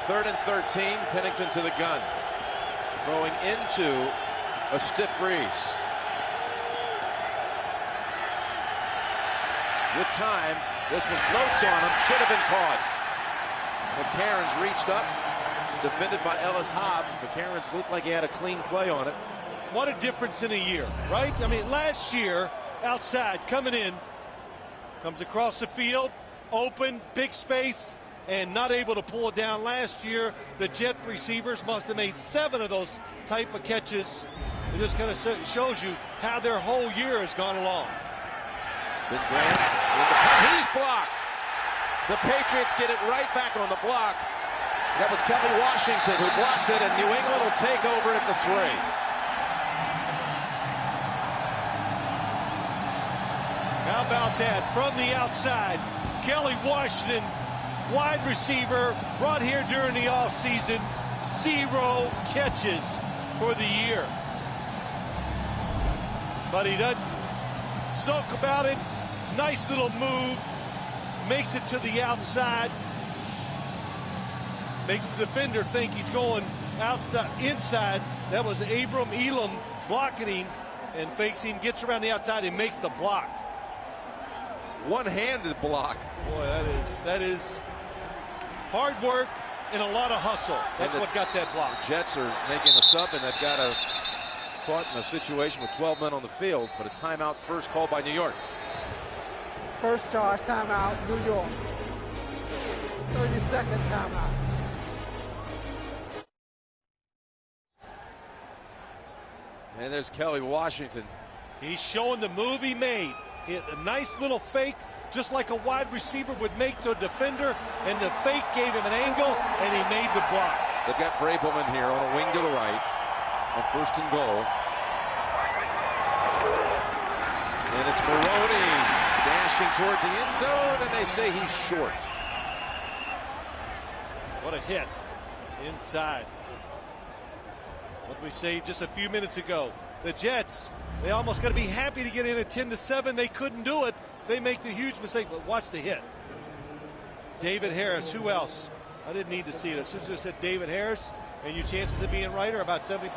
Third and 13, Pennington to the gun. Throwing into a stiff breeze. With time, this one floats on him, should have been caught. McCarron's reached up, defended by Ellis Hobbs. McCarron's looked like he had a clean play on it. What a difference in a year, right? I mean, last year, outside, coming in, comes across the field, open, big space, and not able to pull it down. Last year, the Jet receivers must have made 7 of those type of catches. It just kind of shows you how their whole year has gone along. Ben Graham, he's blocked. The Patriots get it right back on the block. That was Kelly Washington who blocked it, and New England will take over at the 3. How about that? From the outside, Kelly Washington, wide receiver, brought here during the offseason, 0 catches for the year. But he doesn't sulk about it. Nice little move. Makes it to the outside. Makes the defender think he's going outside, inside. That was Abram Elam blocking him and fakes him, gets around the outside and makes the block. One-handed block. Boy, that is hard work and a lot of hustle. That's what got that block. The Jets are making a sub, and they've got a caught in a situation with 12 men on the field, but a timeout first called by New York. First charge, timeout, New York. 30-second timeout. And there's Kelly Washington. He's showing the move he made. A nice little fake, just like a wide receiver would make to a defender, and the fake gave him an angle, and he made the block. They've got Vrabelman here on a wing to the right on 1st and goal. And it's Maroney dashing toward the end zone, and they say he's short. What a hit inside. What did we say just a few minutes ago? The Jets, they almost got to be happy to get in at 10-7. They couldn't do it. They make the huge mistake, but watch the hit. David Harris, who else? I didn't need to see it. I should have just said David Harris, and your chances of being right are about 70%.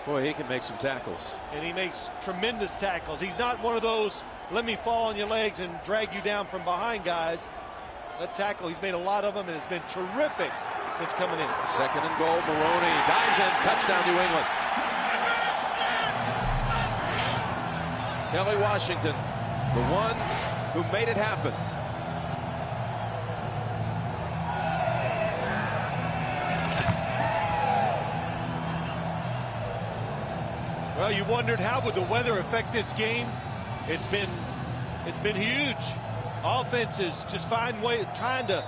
Boy, he can make some tackles. And he makes tremendous tackles. He's not one of those, let me fall on your legs and drag you down from behind guys. That tackle, he's made a lot of them, and it's been terrific since coming in. Second and goal, Maroney dives in, touchdown New England. Kelly Washington, the one who made it happen. Well, you wondered how would the weather affect this game. It's been huge. Offenses just find way trying to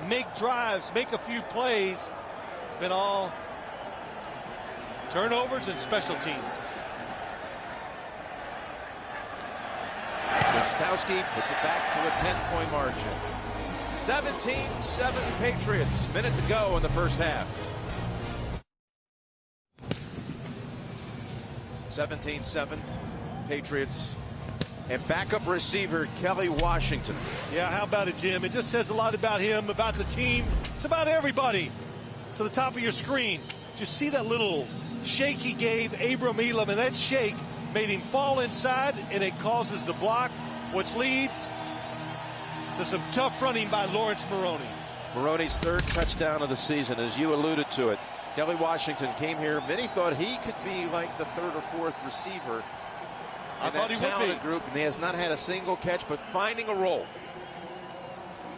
make drives, make a few plays. It's been all turnovers and special teams. Gostowski puts it back to a 10-point margin. 17-7 Patriots. Minute to go in the first half. 17-7 Patriots. And backup receiver Kelly Washington. Yeah, how about it, Jim? It just says a lot about him, about the team. It's about everybody. To the top of your screen. Just see that little shake he gave Abram Elam, and that shake made him fall inside, and it causes the block, which leads to some tough running by Lawrence Maroney. Maroney's third touchdown of the season, as you alluded to it. Kelly Washington came here. Many thought he could be like the third or fourth receiver in that talented group, and he has not had a single catch, but finding a role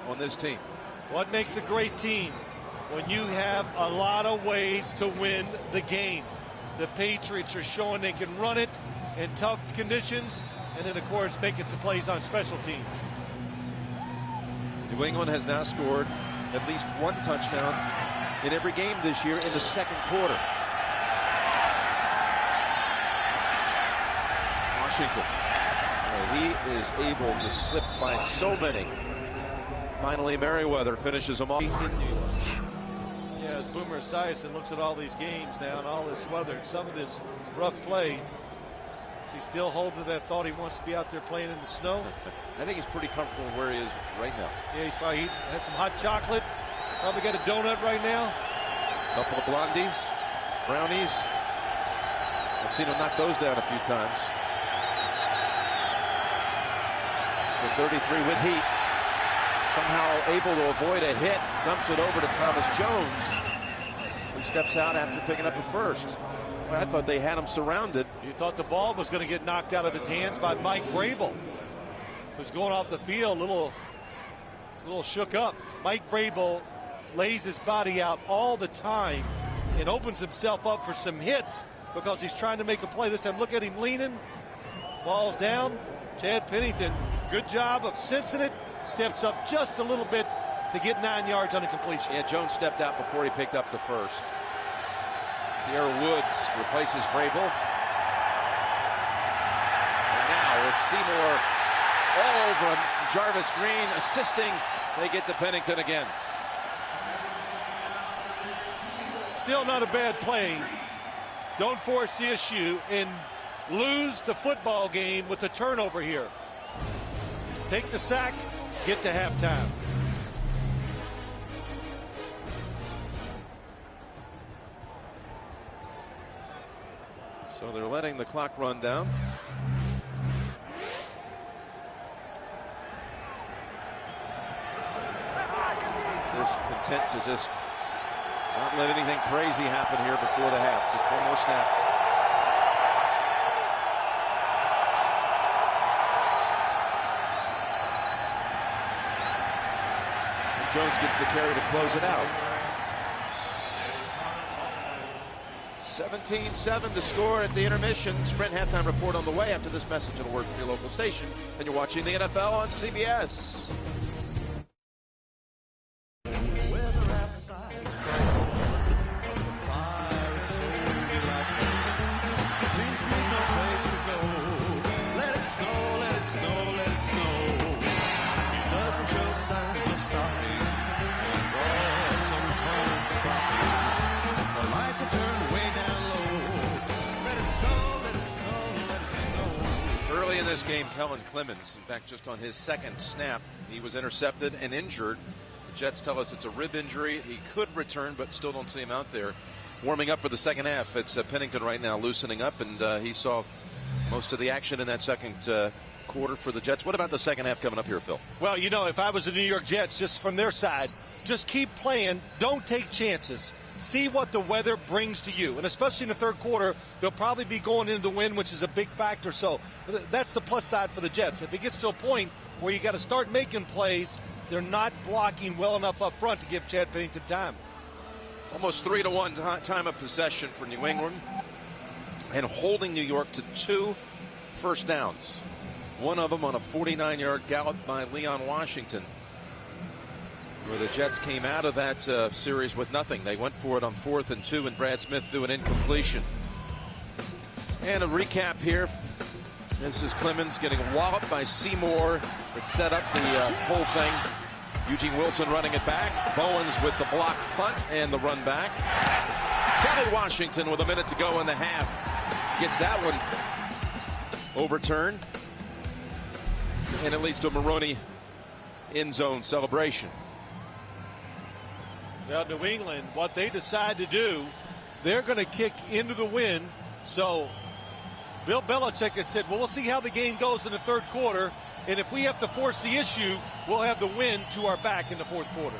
on this team. What makes a great team? When you have a lot of ways to win the game. The Patriots are showing they can run it in tough conditions, and then, of course, making some plays on special teams. New England has now scored at least one touchdown in every game this year in the second quarter. Washington, he is able to slip by so many. Finally, Merriweather finishes them off. Yeah, as Boomer Esiason looks at all these games now and all this weather and some of this rough play, is he still holding to that thought he wants to be out there playing in the snow? I think he's pretty comfortable where he is right now. Yeah, he's probably had some hot chocolate. Probably got a donut right now. A couple of blondies, brownies. I've seen him knock those down a few times. The 33 with heat. Somehow able to avoid a hit. Dumps it over to Thomas Jones, who steps out after picking up a first. Well, I thought they had him surrounded. You thought the ball was going to get knocked out of his hands by Mike Vrabel, who's going off the field a little shook up. Mike Vrabel lays his body out all the time and opens himself up for some hits because he's trying to make a play. This time, look at him leaning. Falls down. Chad Pennington, good job of sensing it. Steps up just a little bit to get 9 yards on a completion. Yeah, Jones stepped out before he picked up the first. Pierre Woods replaces Vrabel. And now with Seymour all over him, Jarvis Green assisting. They get to Pennington again. Still not a bad play. Don't force the issue and lose the football game with a turnover here. Take the sack, get to halftime. So they're letting the clock run down. Just content to just not let anything crazy happen here before the half. Just one more snap. And Jones gets the carry to close it out. 17-7 the score at the intermission. Sprint halftime report on the way after this message. It'll work from your local station. And you're watching the NFL on CBS. Seems to be no place to go. Let it snow, let it this game, Kellen Clemens. In fact, just on his second snap, he was intercepted and injured. The Jets tell us it's a rib injury. He could return, but still don't see him out there. Warming up for the second half. It's Pennington right now loosening up, and he saw most of the action in that second quarter for the Jets. What about the second half coming up here, Phil? Well, you know, if I was the New York Jets, just from their side, just keep playing. Don't take chances. See what the weather brings to you. And especially in the third quarter, they'll probably be going into the wind, which is a big factor. So that's the plus side for the Jets. If it gets to a point where you got to start making plays, they're not blocking well enough up front to give Chad Pennington time. Almost 3-1 time of possession for New England, and holding New York to 2 first downs. One of them on a 49-yard gallop by Leon Washington, where the Jets came out of that series with nothing. They went for it on 4th and 2, and Brad Smith threw an incompletion. And a recap here. This is Clemens getting walloped by Seymour. It set up the whole thing. Eugene Wilson running it back. Bowens with the block punt and the run back. Kelly Washington with a minute to go in the half gets that one overturned. And it leads to a Maroney end zone celebration. Now, New England, what they decide to do, they're going to kick into the wind. So Bill Belichick has said, well, we'll see how the game goes in the third quarter. And if we have to force the issue, we'll have the wind to our back in the fourth quarter.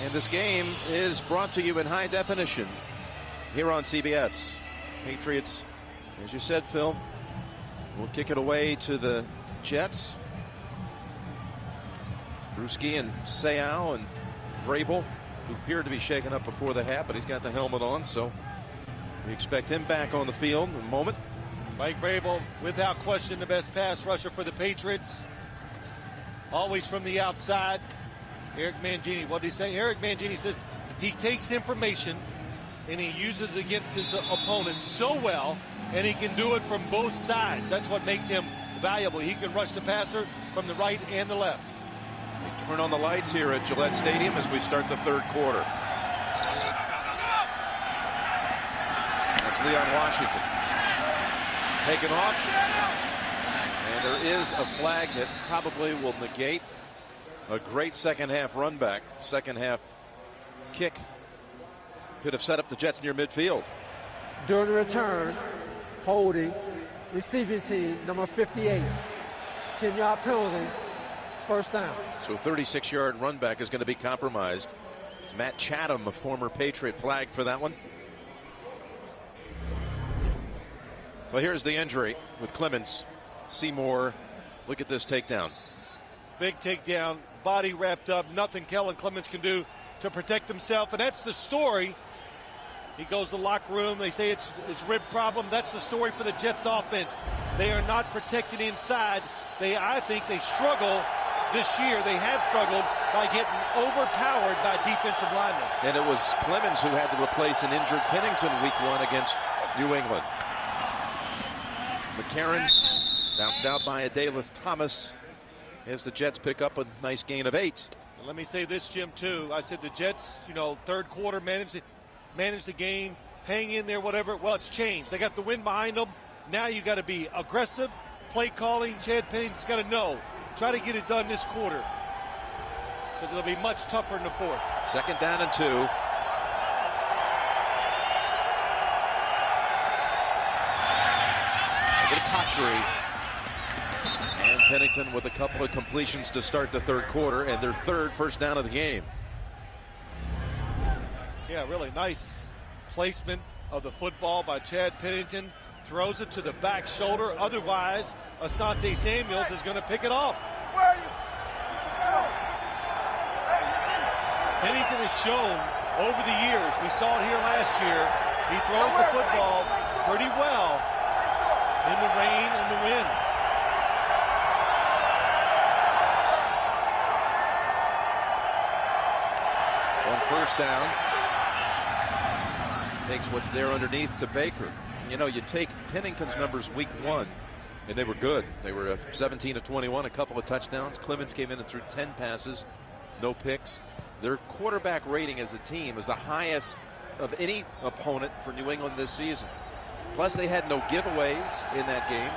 And this game is brought to you in high definition here on CBS. Patriots, as you said, Phil, will kick it away to the Jets. Bruschi and Seau and Vrabel, who appeared to be shaken up before the half, but he's got the helmet on, so we expect him back on the field in a moment. Mike Vrabel, without question, the best pass rusher for the Patriots. Always from the outside. Eric Mangini, what did he say? Eric Mangini says he takes information and he uses against his opponents so well, and he can do it from both sides. That's what makes him valuable. He can rush the passer from the right and the left. We turn on the lights here at Gillette Stadium as we start the third quarter. That's Leon Washington taken off, and there is a flag that probably will negate a great second half run back. Second half kick could have set up the Jets near midfield. During the return, holding, receiving team, number 58. 10-yard penalty, first down. So a 36-yard run back is going to be compromised. Matt Chatham, a former Patriot, flagged for that one. Well, here's the injury with Clemens. Seymour, look at this takedown. Big takedown, body wrapped up, nothing Kellen Clemens can do to protect himself, and that's the story. He goes to the locker room, they say it's rib problem. That's the story for the Jets offense. They are not protected inside. I think they struggle this year. They have struggled by getting overpowered by defensive linemen. And it was Clemens who had to replace an injured Pennington week 1 against New England. McCarron's bounced out by Adalis Thomas as the Jets pick up a nice gain of 8. And let me say this, Jim, too. I said the Jets, third quarter managed the game, hang in there, whatever. Well, it's changed. They got the win behind them. Now you got to be aggressive. Play calling, Chad Pennington's got to know. Try to get it done this quarter, because it'll be much tougher in the fourth. Second down and 2. And Pennington with a couple of completions to start the third quarter, and their third first down of the game. Yeah, really nice placement of the football by Chad Pennington. Throws it to the back shoulder. Otherwise, Asante Samuels is going to pick it off. Pennington has shown over the years, we saw it here last year, he throws the football pretty well in the rain and the wind. On first down, takes what's there underneath to Baker. You take Pennington's numbers week 1, and they were good. They were 17 of 21, a couple of touchdowns. Clemens came in and threw 10 passes, no picks. Their quarterback rating as a team is the highest of any opponent for New England this season. Plus, they had no giveaways in that game.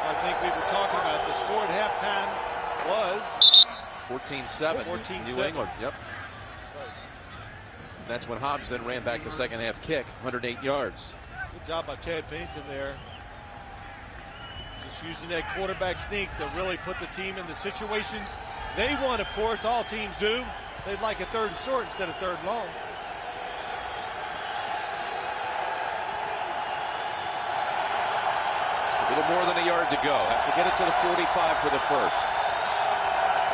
I think we were talking about the score at halftime was 14-7. 14-7. New England. Yep. And that's when Hobbs then ran back the second half kick, 108 yards. Good job by Chad Pennington there. Just using that quarterback sneak to really put the team in the situations they want, of course. All teams do. They'd like a third and short instead of third and long. Just a little more than a yard to go. Have to get it to the 45 for the first.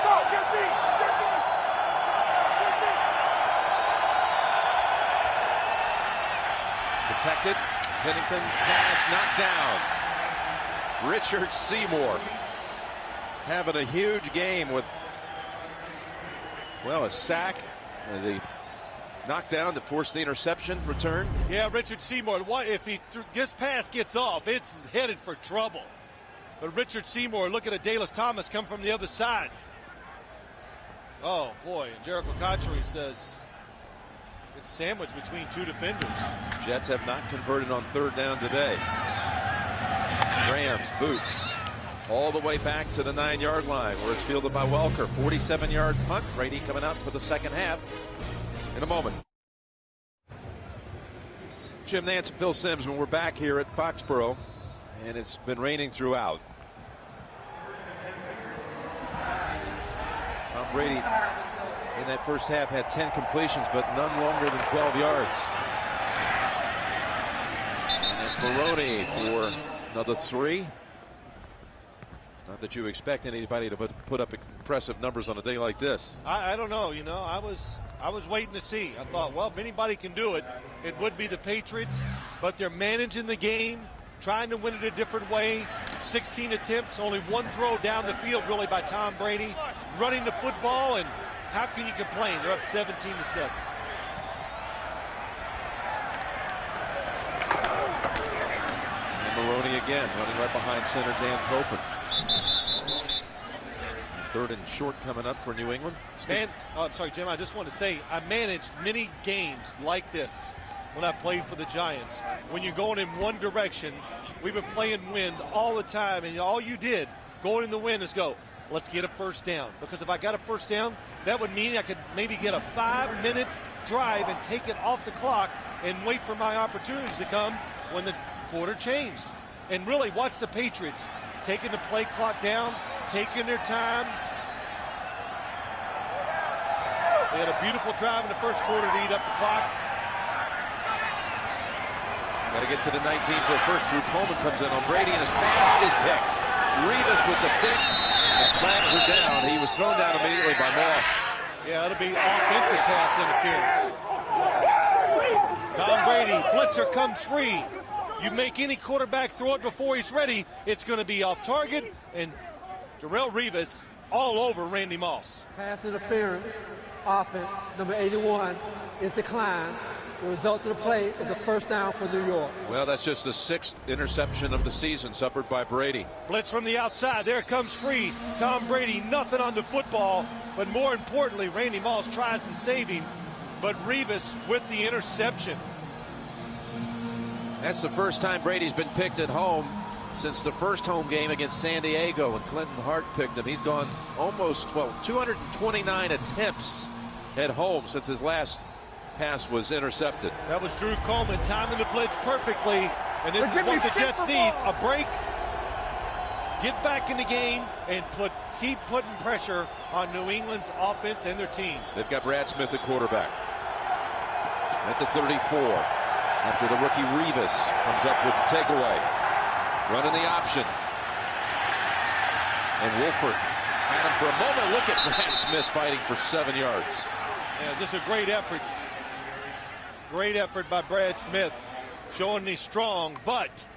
Go, get me! Protected. Pennington's pass knocked down. Richard Seymour having a huge game with, well, a sack, the knockdown to force the interception return. Yeah, Richard Seymour, if this pass gets off, it's headed for trouble. But Richard Seymour, look at Adalis Thomas come from the other side. Oh, boy, and Jericho Cotchery says it's sandwiched between two defenders. Jets have not converted on third down today. Rams boot all the way back to the 9-yard line where it's fielded by Welker. 47-yard punt. Brady coming out for the second half in a moment. Jim Nance and Phil Simms when we're back here at Foxborough, and it's been raining throughout. Tom Brady in that first half had 10 completions, but none longer than 12 yards. And that's Maroney for another 3. It's not that you expect anybody to put up impressive numbers on a day like this. I don't know. You know, I was waiting to see. I thought, well, if anybody can do it, it would be the Patriots. But they're managing the game, trying to win it a different way. 16 attempts, only one throw down the field really by Tom Brady. Running the football, and how can you complain? They're up 17-7. Maroney again running right behind center Dan Popin. Third and short coming up for New England. I'm sorry, Jim. I just want to say I managed many games like this when I played for the Giants. When you're going in one direction, we've been playing wind all the time, and all you did going in the wind is go, let's get a first down. Because if I got a first down, that would mean I could maybe get a 5-minute drive and take it off the clock and wait for my opportunities to come when the quarter changed. And really, watch the Patriots taking the play clock down, taking their time. They had a beautiful drive in the first quarter to eat up the clock. Got to get to the 19 for the first. Drew Coleman comes in on Brady, and his pass is picked. Revis with the pick. The flags are down. He was thrown down immediately by Moss. Yeah, it'll be offensive pass interference. Tom Brady, blitzer comes free. You make any quarterback throw it before he's ready, it's going to be off target, and Darrelle Revis all over Randy Moss. Pass interference, offense, number 81, is declined. The result of the play is a first down for New York. Well, that's just the 6th interception of the season suffered by Brady. Blitz from the outside. There it comes free. Tom Brady, nothing on the football. But more importantly, Randy Moss tries to save him. But Revis with the interception. That's the first time Brady's been picked at home since the first home game against San Diego when Clinton Hart picked him. He'd gone almost, 229 attempts at home since his last pass was intercepted. That was Drew Coleman timing the blitz perfectly, and this is what the Jets need: a break, get back in the game, and keep putting pressure on New England's offense and their team. They've got Brad Smith at quarterback at the 34 after the rookie Revis comes up with the takeaway, running the option, and Wolford had him for a moment. Look at Brad Smith fighting for 7 yards. Yeah, just a great effort. Great effort by Brad Smith, showing he's strong, but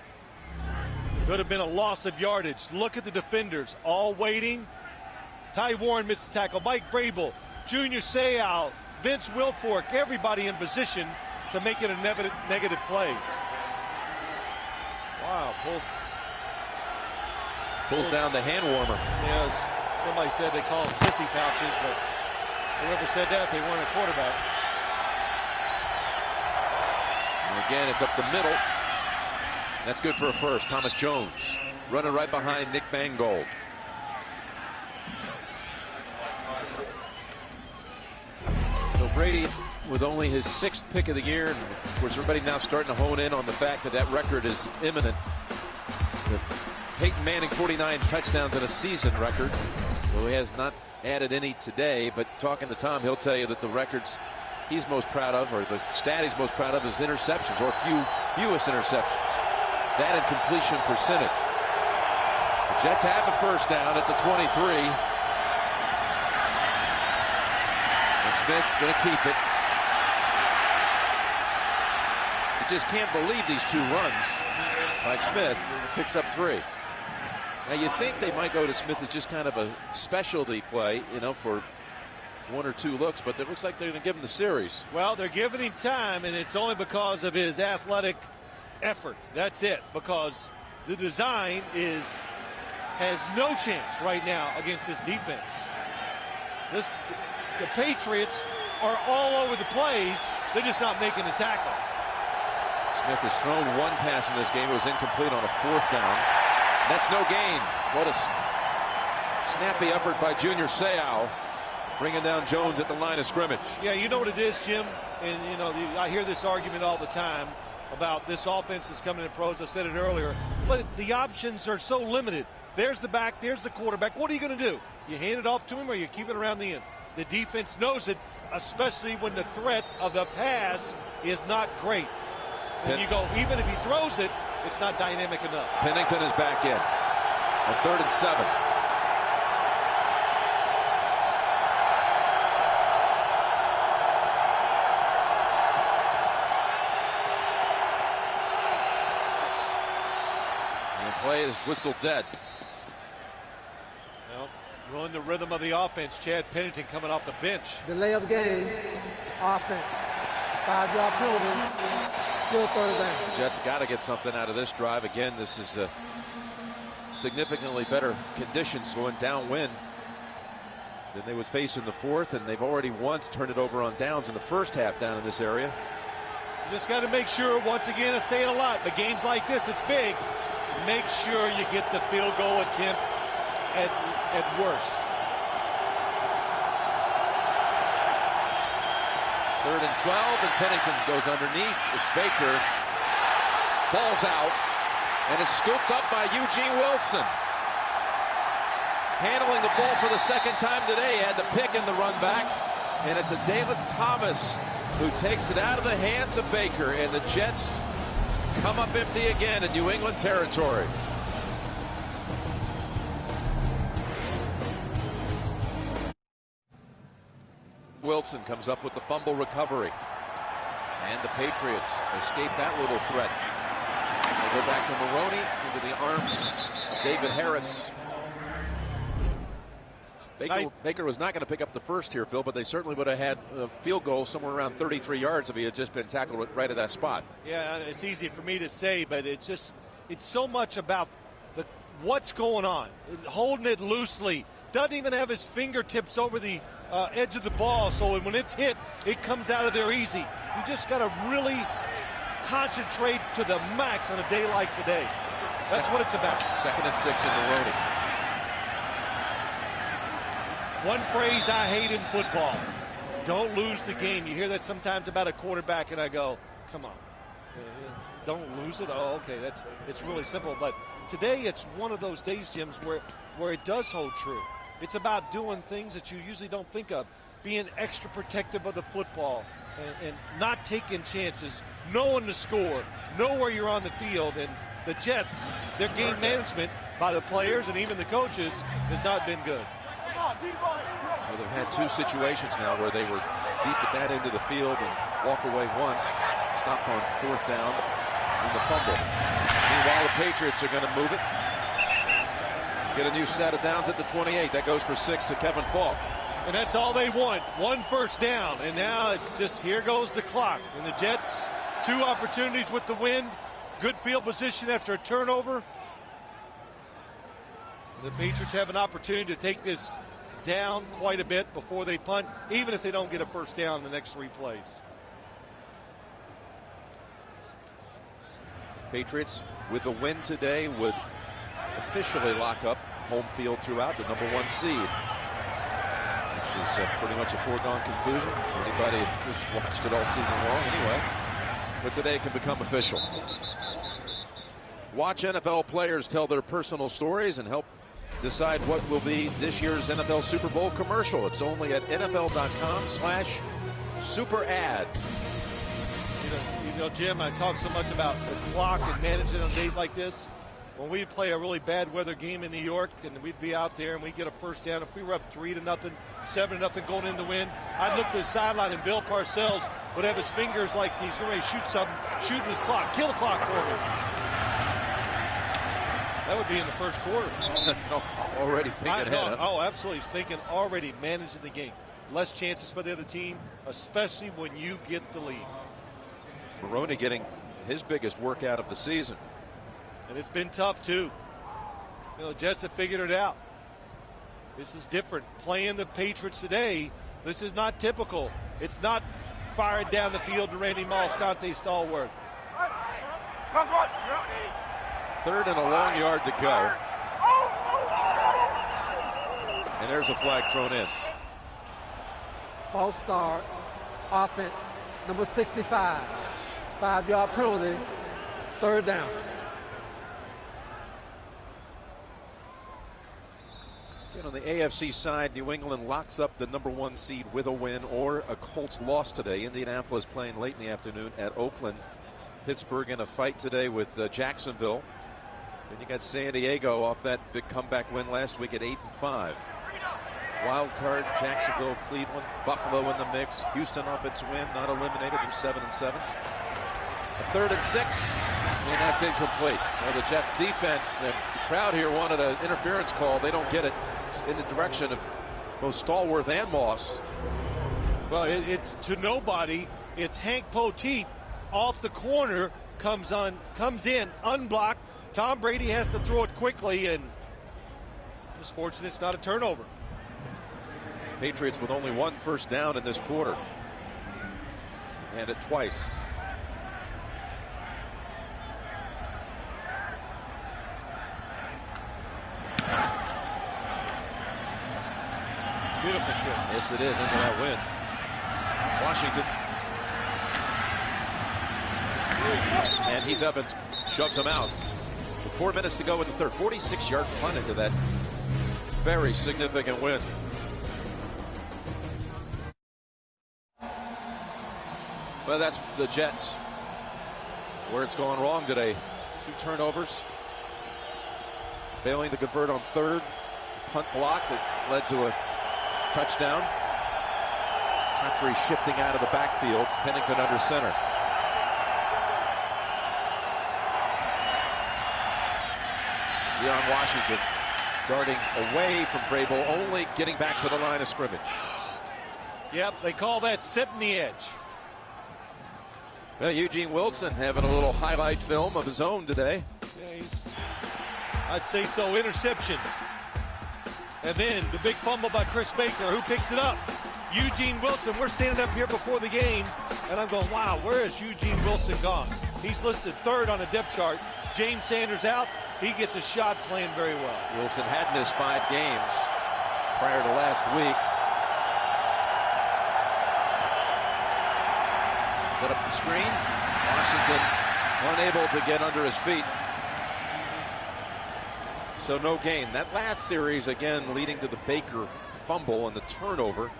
could have been a loss of yardage. Look at the defenders, all waiting. Ty Warren missed the tackle. Mike Vrabel, Junior Seau, Vince Wilfork, everybody in position to make it a negative play. Wow, pulls down the hand warmer. Yes, somebody said they call them sissy pouches, but whoever said that, they weren't a quarterback. again. It's up the middle. That's good for a first. Thomas Jones running right behind Nick Mangold. So Brady with only his 6th pick of the year, and of course everybody now starting to hone in on the fact that that record is imminent. The Peyton Manning 49 touchdowns in a season record. Well, he has not added any today, but talking to Tom, he'll tell you that the records he's most proud of, or the stat he's most proud of, is interceptions, or fewest interceptions. That and completion percentage. The Jets have a first down at the 23. And Smith going to keep it. You just can't believe these 2 runs by Smith. Picks up 3. Now you think they might go to Smith as just kind of a specialty play, you know, for 1 or 2 looks, but it looks like they're going to give him the series. Well, they're giving him time, and it's only because of his athletic effort. That's it, because the design has no chance right now against this defense. The Patriots are all over the plays. They're just not making the tackles. Smith has thrown 1 pass in this game. It was incomplete on a 4th down. That's no gain. What a snappy effort by Junior Seau, bringing down Jones at the line of scrimmage. Yeah, you know what it is, Jim, and you know I hear this argument all the time about this offense that's coming in pros. I said it earlier, but the options are so limited. There's the back, there's the quarterback. What are you going to do? You hand it off to him, or you keep it around the end? The defense knows it, especially when the threat of the pass is not great. And you go, even if he throws it, it's not dynamic enough. Pennington is back in on 3rd and 7. And the play is whistled dead. Well, ruined the rhythm of the offense. Chad Pennington coming off the bench. Delay of game, offense. 5-yard penalty. Still 3rd down. The Jets got to get something out of this drive. Again, this is significantly better conditions going downwind than they would face in the 4th, and they've already once turned it over on downs in the first half down in this area. You just got to make sure, once again, I say it a lot, but games like this, it's big. Make sure you get the field goal attempt at worst. 3rd and 12, and Pennington goes underneath. It's Baker. Ball's out, and it's scooped up by Eugene Wilson. Handling the ball for the 2nd time today. Had the pick in the run back, and it's Adalys Thomas who takes it out of the hands of Baker, and the Jets come up empty again in New England territory. Wilson comes up with the fumble recovery, and the Patriots escape that little threat. They go back to Maroney into the arms of David Harris. Baker was not going to pick up the first here, Phil, but they certainly would have had a field goal somewhere around 33 yards if he had just been tackled right at that spot. Yeah, it's easy for me to say, but it's so much about what's going on, holding it loosely. Doesn't even have his fingertips over the edge of the ball, so when it's hit, it comes out of there easy. You just got to really concentrate to the max on a day like today. That's what it's about. 2nd and 6 in Maroney. One phrase I hate in football: don't lose the game. You hear that sometimes about a quarterback, and I go, come on, don't lose it. Oh, okay, it's really simple. But today it's one of those days, Jim, where it does hold true. It's about doing things that you usually don't think of, being extra protective of the football and not taking chances, knowing the score, know where you're on the field. And the Jets, their game management by the players and even the coaches has not been good. Well, they've had 2 situations now where they were deep at that end of the field and walk away once, stopped on 4th down in the fumble. Meanwhile, the Patriots are going to move it. Get a new set of downs at the 28. That goes for 6 to Kevin Falk. And that's all they want, 1 first down. And now it's just, here goes the clock. And the Jets, 2 opportunities with the win. Good field position after a turnover. The Patriots have an opportunity to take this down quite a bit before they punt, even if they don't get a first down in the next 3 plays. Patriots, with the win today, would officially lock up home field throughout, the #1 seed, which is pretty much a foregone conclusion for anybody who's watched it all season long anyway. But today it can become official. Watch NFL players tell their personal stories and help decide what will be this year's NFL Super Bowl commercial. It's only at NFL.com/superad. You know, Jim, I talk so much about the clock and managing on days like this. When we play a really bad weather game in New York and we'd be out there and we get a first down, if we were up 3-0, 7-0 going in the win, I'd look to the sideline and Bill Parcells would have his fingers like he's going to shoot something, shooting his clock, kill the clock for me. That would be in the first quarter. Already thinking ahead. Oh, absolutely. He's thinking already managing the game. Less chances for the other team, especially when you get the lead. Maroney getting his biggest workout of the season. And it's been tough, too. You know, the Jets have figured it out. This is different. Playing the Patriots today, this is not typical. It's not fired down the field to Randy Moss, Dante Stallworth. 3rd and a long yard to go. And there's a flag thrown in. False start, offense, number 65. 5-yard penalty, 3rd down. And on the AFC side, New England locks up the #1 seed with a win or a Colts loss today. Indianapolis playing late in the afternoon at Oakland. Pittsburgh in a fight today with Jacksonville. Then you got San Diego off that big comeback win last week at 8-5. Wild card, Jacksonville, Cleveland, Buffalo in the mix. Houston off its win, not eliminated. They're 7-7. A 3rd and 6, and that's incomplete. Well, the Jets defense, the crowd here wanted an interference call. They don't get it in the direction of both Stallworth and Moss. Well, it's to nobody. It's Hank Poteet off the corner, comes in, unblocked. Tom Brady has to throw it quickly, and just fortunate it's not a turnover. Patriots with only 1 first down in this quarter. And it twice. Beautiful kick. Yes, it is, into that win. Washington. And Heath Evans shoves him out. 4 minutes to go in the 3rd. 46-yard punt into that very significant win. Well, that's the Jets. Where it's gone wrong today. 2 turnovers. Failing to convert on 3rd. Punt block that led to a touchdown. Country shifting out of the backfield. Pennington under center. Leon Washington darting away from Vrabel, only getting back to the line of scrimmage. Yep, they call that sitting the edge. Well, Eugene Wilson having a little highlight film of his own today. Yeah, I'd say so, interception. And then the big fumble by Chris Baker, who picks it up. Eugene Wilson, we're standing up here before the game, and I'm going, wow, where has Eugene Wilson gone? He's listed 3rd on the depth chart. James Sanders out. He gets a shot playing very well. Wilson had missed 5 games prior to last week. Set up the screen. Washington unable to get under his feet. So no gain. That last series, again, leading to the Baker fumble and the turnover.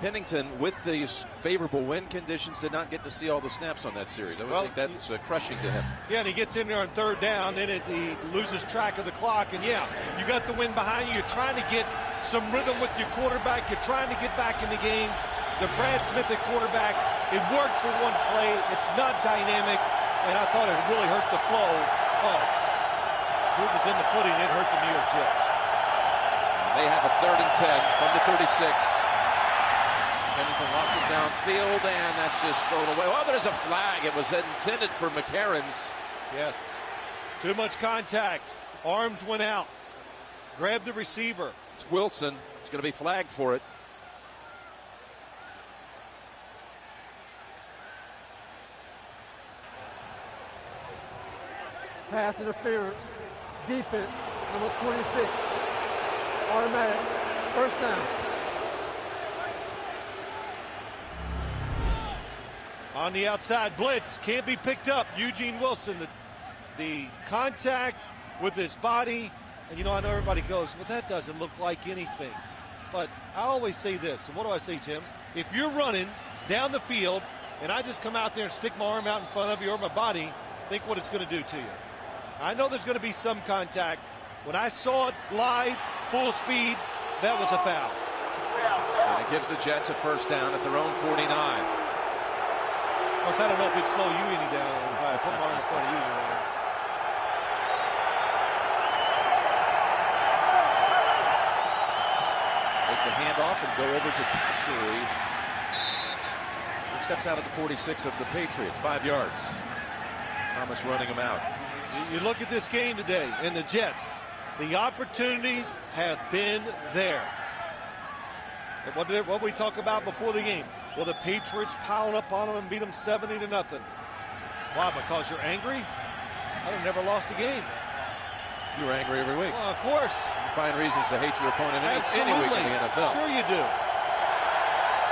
Pennington, with these favorable wind conditions, did not get to see all the snaps on that series. I would think that's crushing to him. Yeah, and he gets in there on 3rd down, and he loses track of the clock. And yeah, you got the wind behind you. You're trying to get some rhythm with your quarterback. You're trying to get back in the game. The Brad Smith at quarterback, it worked for 1 play. It's not dynamic, and I thought it really hurt the flow. Oh, proof is in the pudding. It hurt the New York Jets. They have a 3rd and 10 from the 36. Pennington lost it downfield, and that's just thrown away. Well, there's a flag. It was intended for McCarron's. Yes. Too much contact. Arms went out. Grabbed the receiver. It's Wilson. He's going to be flagged for it. pass interference, defense, number 26, automatic, first down. On the outside, blitz, can't be picked up. Eugene Wilson, the contact with his body, and I know everybody goes, well, that doesn't look like anything. But I always say this, and what do I say, Jim? If you're running down the field, and I just come out there and stick my arm out in front of you or my body, think what it's going to do to you. I know there's going to be some contact. When I saw it live, full speed, that was a foul. And it gives the Jets a first down at their own 49. Of course, I don't know if it'd slow you any down if I put my arm in front of you. Make the handoff and go over to Country. He steps out at the 46 of the Patriots, 5 yards. Thomas running him out. You look at this game today, and the Jets, the opportunities have been there. And what we talk about before the game? Well, the Patriots piled up on them and beat them 70-0. Why? Because you're angry? I'd have never lost a game. You're angry every week. Well, of course. You find reasons to hate your opponent any week in the NFL. Sure you do.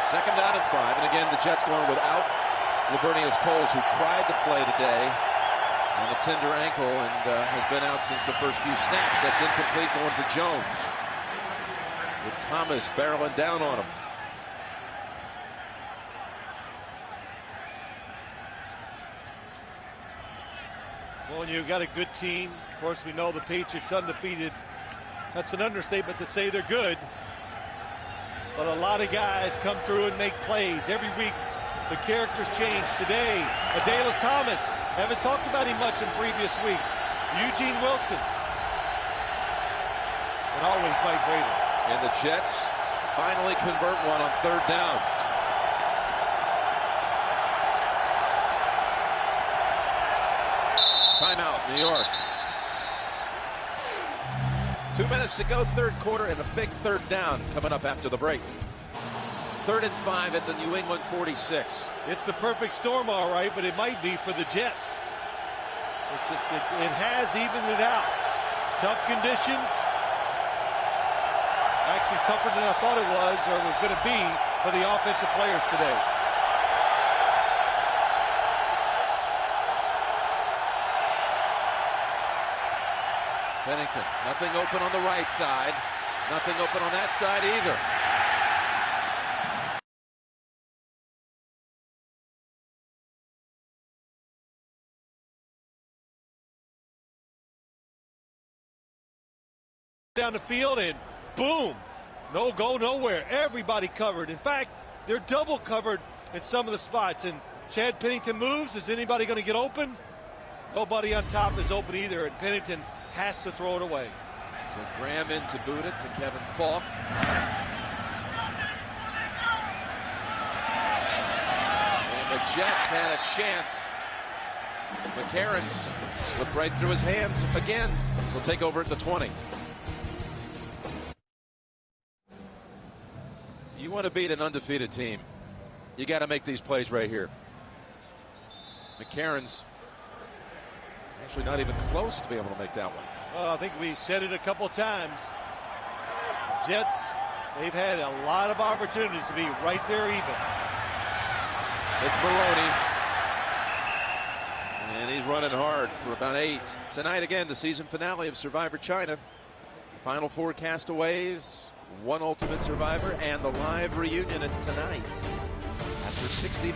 Second down and 5, and again the Jets going without Lavernius Coles, who tried to play today on a tender ankle and has been out since the first few snaps. That's incomplete, going for Jones. With Thomas barreling down on him. Well, when you've got a good team, of course we know the Patriots undefeated. That's an understatement to say they're good. But a lot of guys come through and make plays. Every week the characters change. Today, Adalys Thomas. Haven't talked about him much in previous weeks. Eugene Wilson. And always Mike Vrabel. And the Jets finally convert one on third down. Timeout, New York. 2 minutes to go, third quarter, and a big third down coming up after the break. 3rd and 5 at the New England 46. It's the perfect storm, all right, but it might be for the Jets. It's just, it has evened it out. Tough conditions. Actually tougher than I thought it was, or was going to be, for the offensive players today. Pennington, nothing open on the right side. Nothing open on that side either. Down the field and boom, no go nowhere. Everybody covered. In fact, they're double covered in some of the spots. And Chad Pennington moves. Is anybody going to get open? Nobody on top is open either, and Pennington has to throw it away. So Graham in to boot it to Kevin Falk. And the Jets had a chance. McCarron's slipped right through his hands again. He'll take over at the 20. You want to beat an undefeated team, you got to make these plays right here. McCarron's actually not even close to be able to make that one. Well, I think we said it a couple times. Jets, they've had a lot of opportunities to be right there even. It's Maroney. And he's running hard for about 8. Tonight again, the season finale of Survivor China. Final 4 castaways, 1 ultimate survivor, and the live reunion. It's tonight. After 60.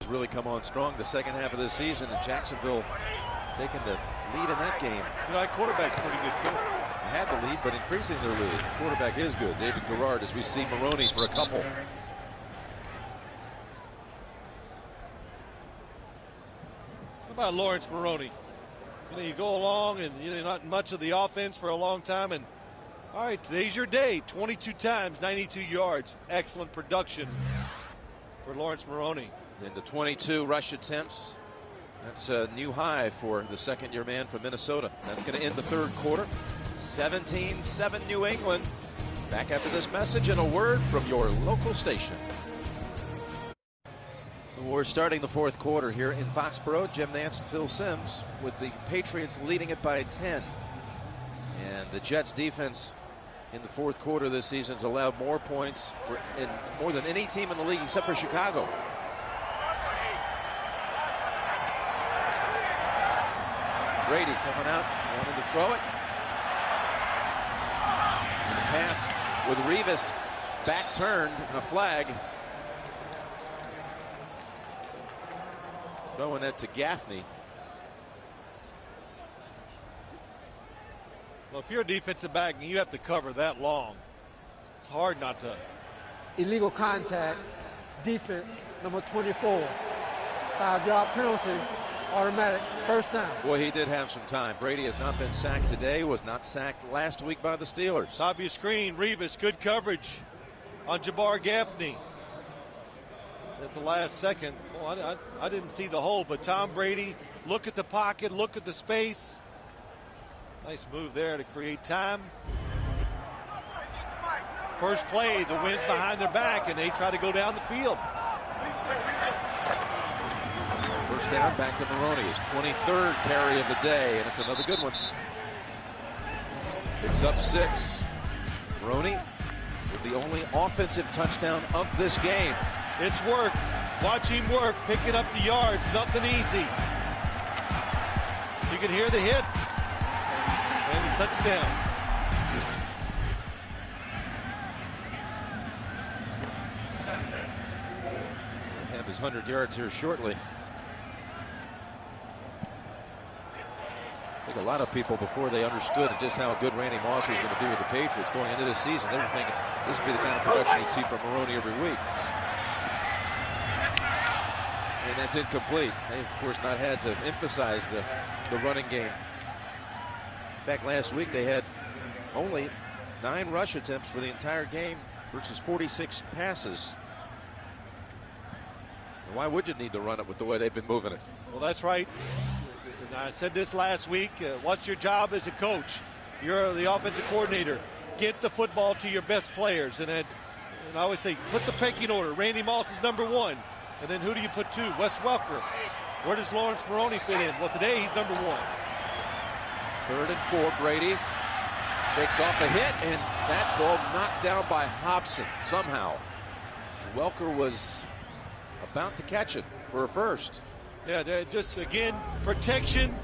Really come on strong the second half of this season, and Jacksonville taking the lead in that game. You know, that quarterback's pretty good too. They had the lead, but increasing their lead. The quarterback is good. David Garrard, as we see Maroney for a couple. How about Lawrence Maroney? You go along and not much of the offense for a long time, and all right, today's your day. 22 times, 92 yards. Excellent production for Lawrence Maroney. And the 22 rush attempts. That's a new high for the second-year man from Minnesota. That's going to end the third quarter. 17-7 New England. Back after this message and a word from your local station. We're starting the fourth quarter here in Foxborough. Jim Nantz and Phil Simms with the Patriots leading it by 10. And the Jets defense in the fourth quarter this season has allowed more points in more than any team in the league except for Chicago. Brady coming out, wanting to throw it. And the pass with Revis back turned and a flag. Throwing that to Gaffney. Well, if you're a defensive back and you have to cover that long, it's hard not to. Illegal contact, defense, number 24. 5-yard penalty, automatic, first down. Boy, he did have some time. Brady has not been sacked today, was not sacked last week by the Steelers. Top of your screen, Revis, good coverage on Jabbar Gaffney. At the last second, well, I didn't see the hole, but Tom Brady, look at the pocket, look at the space. Nice move there to create time. First play, the wind's behind their back, and they try to go down the field. First down, back to Maroney. His 23rd carry of the day, and it's another good one. Picks up 6. Maroney with the only offensive touchdown of this game. It's work. Watch him work, picking up the yards. Nothing easy. You can hear the hits. And a touchdown. He'll have his 100 yards here shortly. I think a lot of people, before they understood just how good Randy Moss was going to be with the Patriots going into this season, they were thinking this would be the kind of production you'd see from Maroney every week. And that's incomplete. They've, of course, not had to emphasize the running game. In fact, last week they had only 9 rush attempts for the entire game versus 46 passes. And why would you need to run it with the way they've been moving it? Well, that's right. And I said this last week. What's your job as a coach? You're the offensive coordinator. Get the football to your best players. And I always say, put the pecking order. Randy Moss is number 1. And then who do you put 2? Wes Welker. Where does Lawrence Maroney fit in? Well, today he's number 1. 3rd and 4. Brady shakes off a hit, and that ball knocked down by Hobson somehow. Welker was about to catch it for a first. Yeah, just again, protection.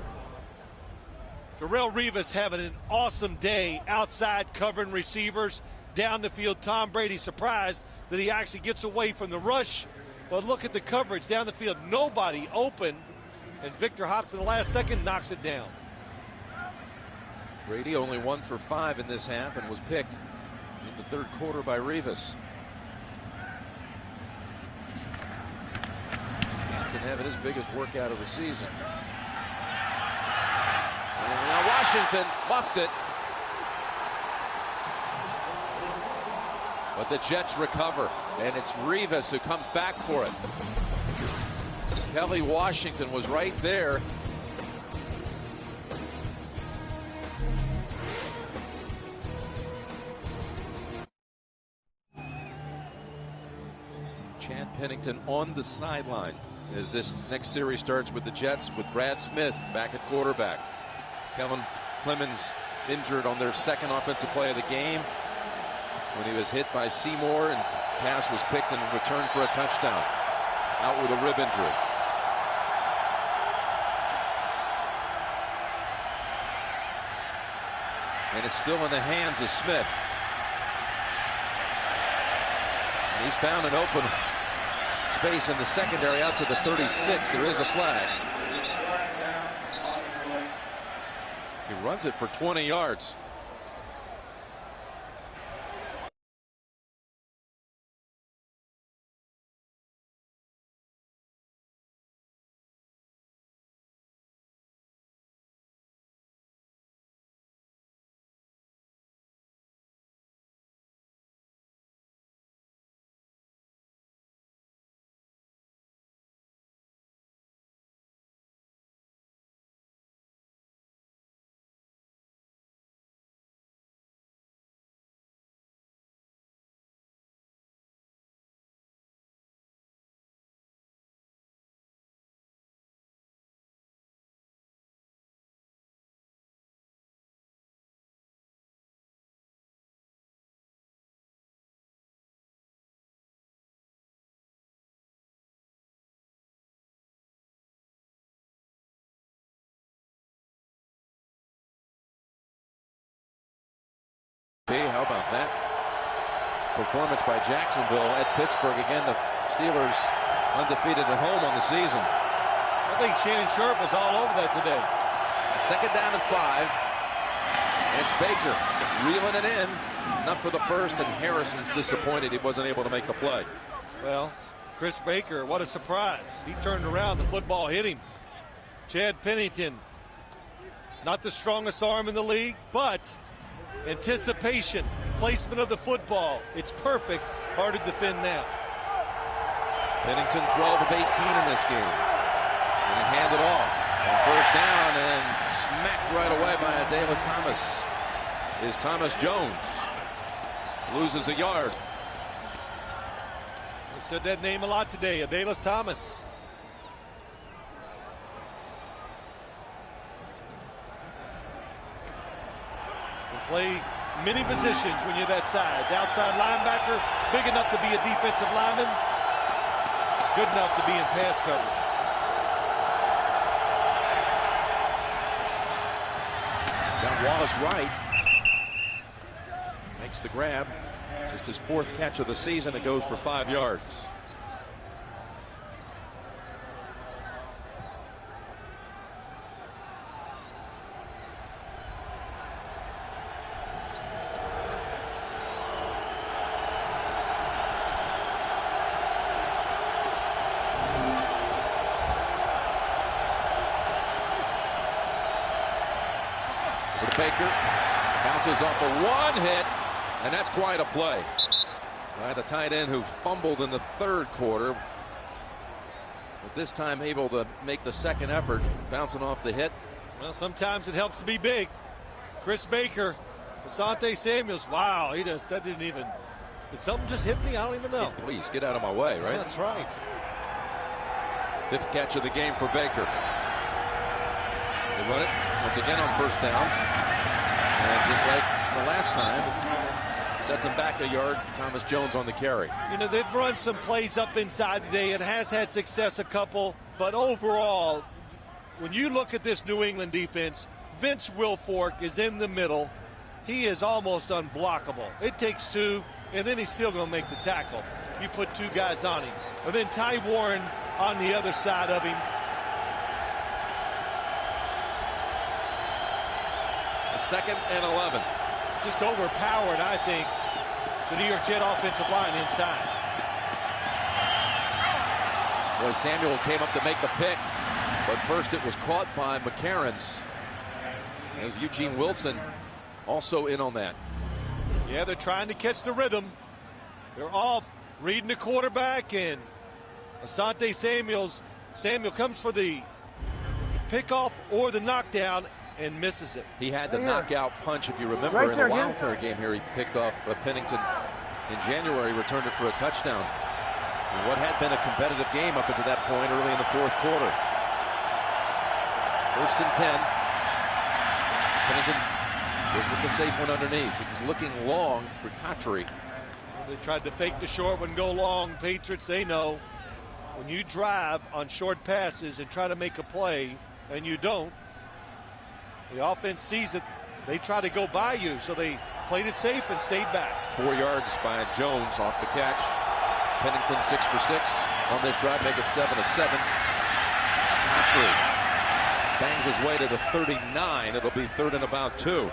Darrelle Revis having an awesome day outside covering receivers down the field. Tom Brady surprised that he actually gets away from the rush. But look at the coverage down the field. Nobody open. And Victor Hobson, the last second, knocks it down. Brady only 1 for 5 in this half and was picked in the third quarter by Revis. Johnson having his biggest workout of the season. And now Washington muffed it. But the Jets recover, and it's Revis who comes back for it. Kelly Washington was right there. Chad Pennington on the sideline as this next series starts with the Jets with Brad Smith back at quarterback. Kellen Clemens injured on their second offensive play of the game when he was hit by Seymour, and pass was picked and returned for a touchdown. Out with a rib injury. And it's still in the hands of Smith. And he's found an open space in the secondary out to the 36. There is a flag. He runs it for 20 yards. that performance by Jacksonville at Pittsburgh. Again, the Steelers undefeated at home on the season. I think Shannon Sharp was all over that today. Second down and 5. And it's Baker reeling it in. Not for the first, and Harrison's disappointed he wasn't able to make the play. Well, Chris Baker, what a surprise. He turned around, the football hit him. Chad Pennington, not the strongest arm in the league, but anticipation, placement of the football, it's perfect. Hard to defend now. Pennington 12 of 18 in this game. And he handed off on first down and smacked right away by Davis Thomas. Is Thomas Jones. Loses a yard. I said that name a lot today, Adalys Thomas. Can play many positions when you're that size. Outside linebacker, big enough to be a defensive lineman, good enough to be in pass coverage. Got Wallace right. Makes the grab. Just his 4th catch of the season. It goes for 5 yards. Baker bounces off a 1 hit, and that's quite a play by the tight end who fumbled in the 3rd quarter, but this time able to make the 2nd effort, bouncing off the hit. Well, sometimes it helps to be big. Chris Baker, Asante Samuels, wow, that didn't even, did something just hit me? I don't even know. Yeah, please get out of my way, right? That's right. 5th catch of the game for Baker. They run it once again on first down. And just like the last time, sets him back a yard. Thomas Jones on the carry. You know, they've run some plays up inside today. It has had success, a couple. But overall, when you look at this New England defense, Vince Wilfork is in the middle. He is almost unblockable. It takes 2, and then he's still going to make the tackle. You put 2 guys on him. And then Ty Warren on the other side of him. Second and 11. Just overpowered, I think, the New York Jet offensive line inside. Boy, Samuel came up to make the pick, but first it was caught by McCarron's. There's Eugene Wilson also in on that. Yeah, they're trying to catch the rhythm. They're off reading the quarterback, and Asante Samuel comes for the pickoff or the knockdown and misses it. He had the knockout punch, if you remember, in the wild card game here. He picked off Pennington in January, returned it for a touchdown. And what had been a competitive game up until that point early in the 4th quarter. 1st and 10. Pennington goes with the safe one underneath. He was looking long for Cotchery. They tried to fake the short one, go long. Patriots, they know when you drive on short passes and try to make a play and you don't, the offense sees it. They try to go by you, so they played it safe and stayed back. 4 yards by Jones off the catch. Pennington 6 for 6 on this drive, make it 7 of 7. Cotchery bangs his way to the 39. It'll be 3rd and about 2.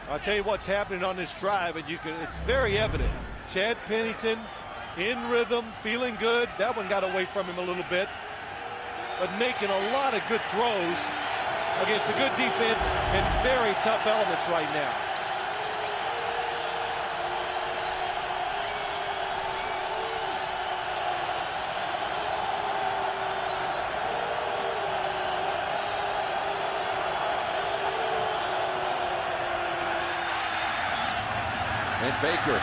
I'll tell you what's happening on this drive, and it's very evident. Chad Pennington in rhythm, feeling good. That one got away from him a little bit, but making a lot of good throws against a good defense and very tough elements right now. And Baker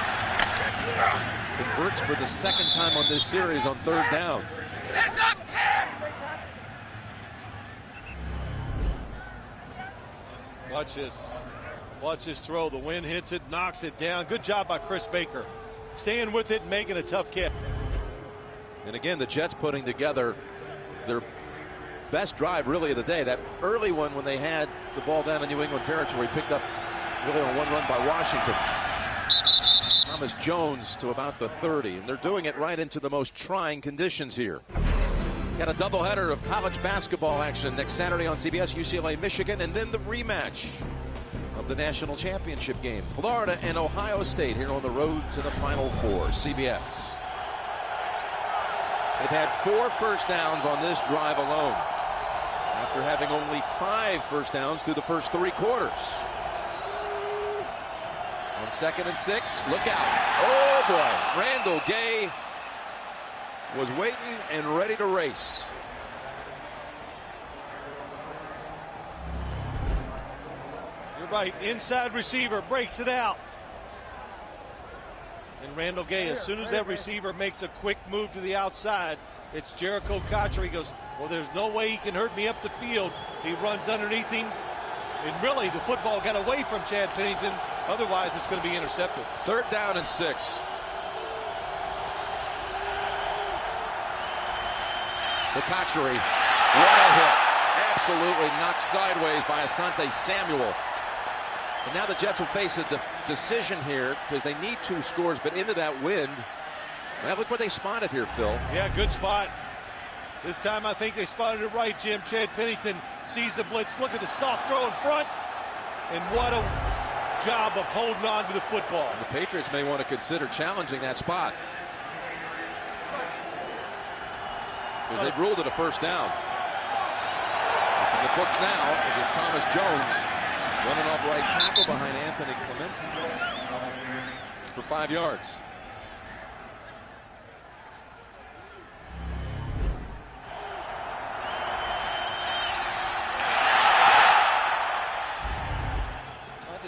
converts for the 2nd time on this series on 3rd down. It's up there! Watch this. Watch this throw. The wind hits it, knocks it down. Good job by Chris Baker. Staying with it and making a tough catch. And again, the Jets putting together their best drive really of the day. That early one when they had the ball down in New England territory, picked up really on one run by Washington. Thomas Jones to about the 30. And they're doing it right into the most trying conditions here. Got a doubleheader of college basketball action next Saturday on CBS, UCLA, Michigan, and then the rematch of the national championship game. Florida and Ohio State here on the road to the Final Four. CBS. They've had 4 first downs on this drive alone, after having only 5 first downs through the first 3 quarters. On 2nd and 6, look out. Oh boy, Randall Gay was waiting and ready to race. You're right, inside receiver breaks it out. And Randall Gay, as soon as that receiver makes a quick move to the outside, it's Jericho Cotcher. He goes, well, there's no way he can hurt me up the field. He runs underneath him. And really, the football got away from Chad Pennington. Otherwise, it's going to be intercepted. 3rd down and 6. To Cotchery. What a hit. Absolutely knocked sideways by Asante Samuel. And now the Jets will face a decision here because they need 2 scores, but into that wind. Well, look what they spotted here, Phil. Yeah, good spot. This time I think they spotted it right, Jim. Chad Pennington sees the blitz. Look at the soft throw in front. And what a job of holding on to the football. The Patriots may want to consider challenging that spot, because they've ruled it a first down. It's in the books now as it's Thomas Jones running off right tackle behind Anthony Clement for 5 yards.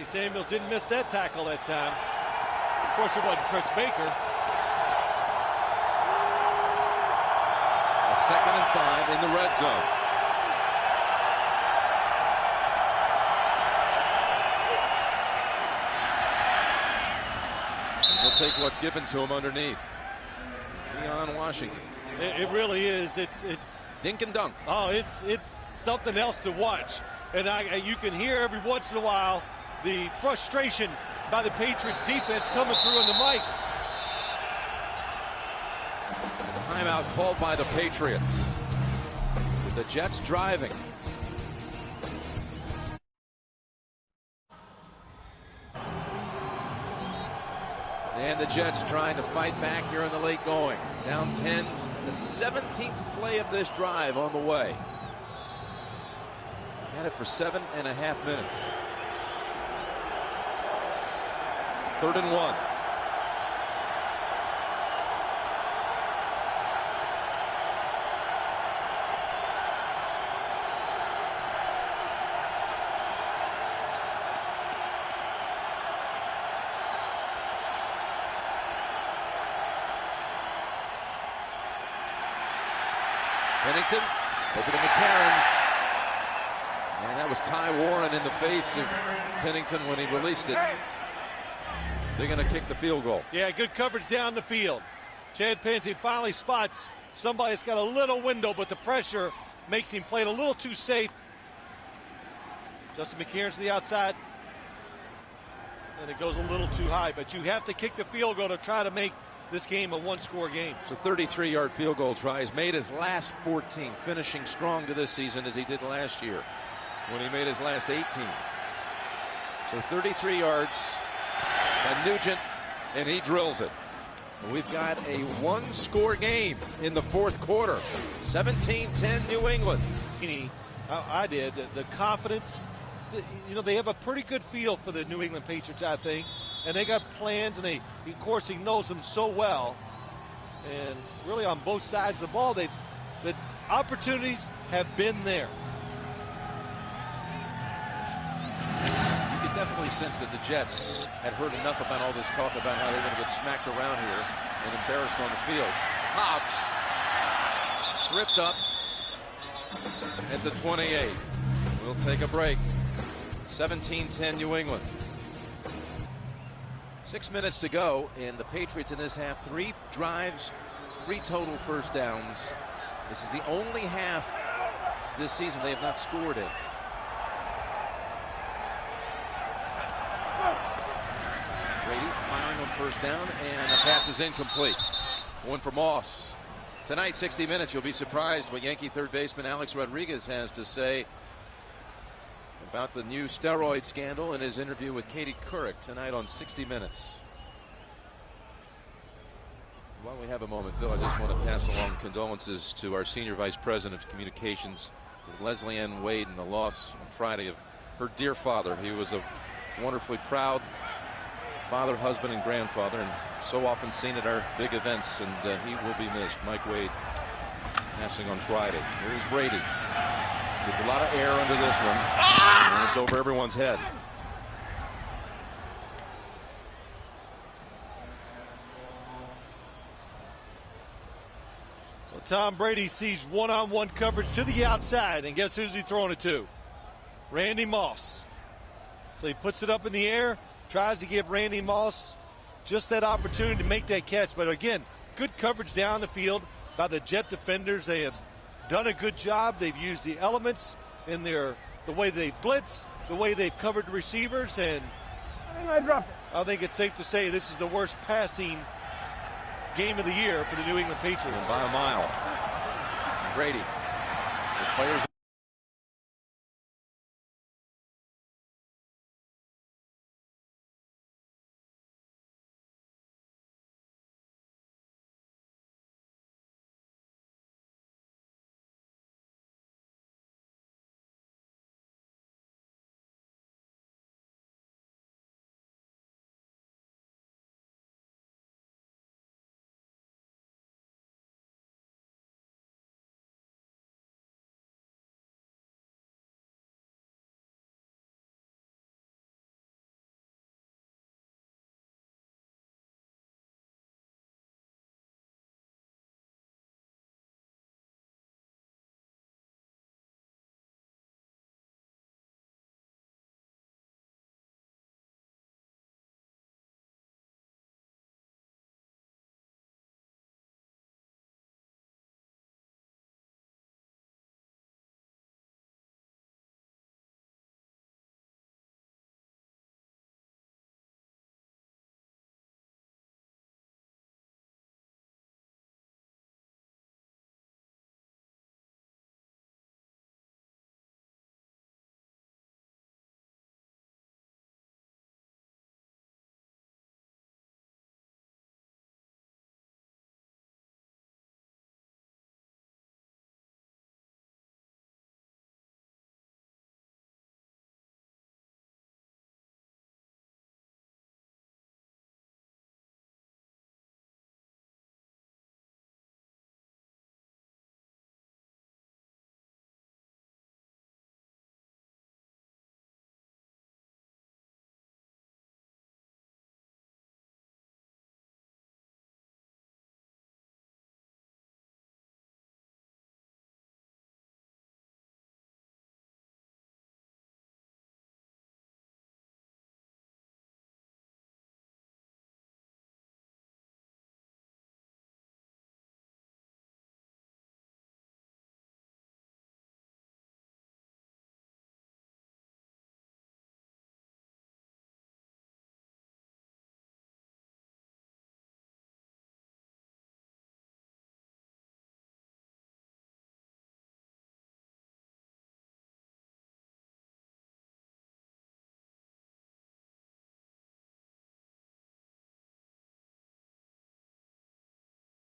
Samuels didn't miss that tackle that time. Of course, it wasn't Chris Baker. A 2nd and 5 in the red zone. He'll take what's given to him underneath. Leon Washington. It really is. It's dink and dunk. Oh, it's something else to watch. And you can hear every once in a while the frustration by the Patriots defense coming through in the mics. A timeout called by the Patriots, with the Jets driving. And the Jets trying to fight back here in the late going. Down 10, and the 17th play of this drive on the way. Had it for 7.5 minutes. 3rd and 1. Pennington over to McCarron's. And that was Ty Warren in the face of Pennington when he released it. They're going to kick the field goal. Yeah, good coverage down the field. Chad Pennington finally spots somebody that's got a little window, but the pressure makes him play it a little too safe. Justin McCarron's to the outside. And it goes a little too high, but you have to kick the field goal to try to make this game a 1-score game. So 33-yard field goal tries, made his last 14, finishing strong to this season as he did last year when he made his last 18. So 33 yards by Nugent, and he drills it. And we've got a 1-score game in the 4th quarter. 17-10 New England. I did. The confidence, you know, they have a pretty good feel for the New England Patriots, I think. And they got plans, and of course, he knows them so well. And really on both sides of the ball, the opportunities have been there. You could definitely sense that the Jets had heard enough about all this talk about how they're going to get smacked around here and embarrassed on the field. Hobbs tripped up at the 28. We'll take a break. 17-10 New England. 6 minutes to go, and the Patriots in this half, 3 drives, 3 total first downs. This is the only half this season they have not scored in. Brady firing one first down, and the pass is incomplete. One for Moss. Tonight, 60 Minutes, you'll be surprised what Yankee third baseman Alex Rodriguez has to say about the new steroid scandal in his interview with Katie Couric tonight on 60 Minutes. While we have a moment, Phil, I just want to pass along condolences to our Senior Vice President of Communications, Leslie Ann Wade, in the loss on Friday of her dear father. He was a wonderfully proud father, husband, and grandfather, and so often seen at our big events, and he will be missed. Mike Wade passing on Friday. Here's Brady. Gets a lot of air under this one, and it's over everyone's head. Well, Tom Brady sees one-on-one coverage to the outside, and guess who's he throwing it to? Randy Moss. So he puts it up in the air, tries to give Randy Moss just that opportunity to make that catch. But again, good coverage down the field by the Jet defenders. They have done a good job. They've used the elements in the way they've blitzed, the way they've covered the receivers, and I think it's safe to say this is the worst passing game of the year for the New England Patriots. And by a mile. Brady. The players.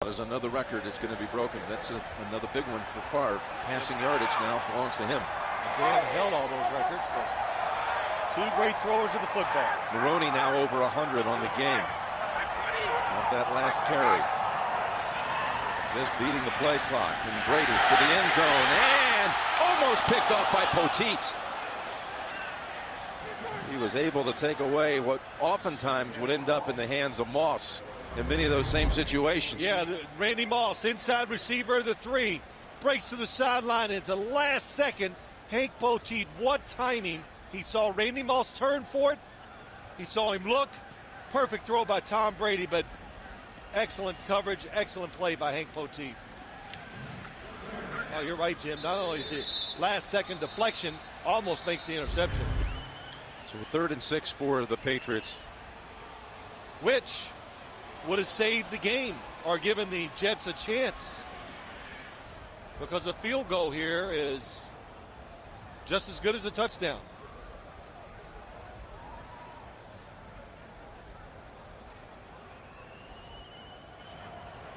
There's another record that's going to be broken. That's another big one for Favre. Passing yardage now belongs to him. They haven't held all those records, but two great throwers of the football. Maroney now over 100 on the game off that last carry. Just beating the play clock. And Brady to the end zone and almost picked off by Poteet. He was able to take away what oftentimes would end up in the hands of Moss in many of those same situations. Yeah, Randy Moss, inside receiver of the 3, breaks to the sideline at the last second. Hank Poteet, what timing. He saw Randy Moss turn for it. He saw him look. Perfect throw by Tom Brady, but excellent coverage, excellent play by Hank Poteet. Oh, you're right, Jim. Not only is it last second deflection, almost makes the interception. So 3rd and 6 for the Patriots. which would have saved the game or given the Jets a chance, because a field goal here is just as good as a touchdown.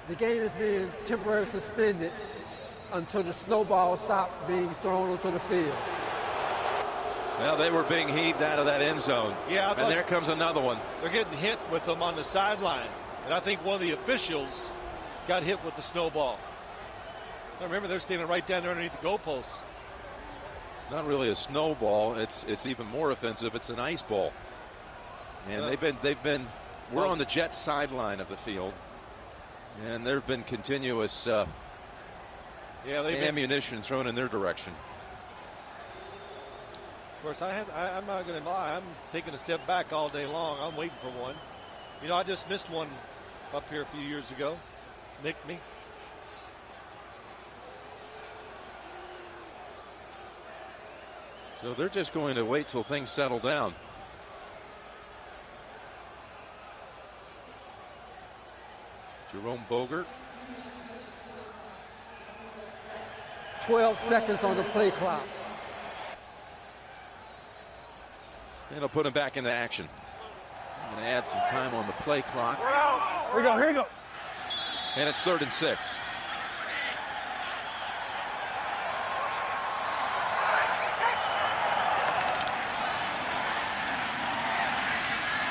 The game is being temporarily suspended until the snowball stops being thrown onto the field. Well, they were being heaved out of that end zone. Yeah, and there comes another one. They're getting hit with them on the sideline. And I think one of the officials got hit with the snowball. I remember they're standing right down there underneath the goalposts. It's not really a snowball. It's even more offensive. It's an ice ball. And we're on the Jets sideline of the field. And there have been continuous ammunition thrown in their direction. Of course, I'm not going to lie. I'm taking a step back all day long. I'm waiting for one. You know, I just missed one up here a few years ago. Nicked me. So they're just going to wait till things settle down. Jerome Bogert. 12 seconds on the play clock. And it'll put him back into action. I'm going to add some time on the play clock. Here we go. And it's 3rd and 6.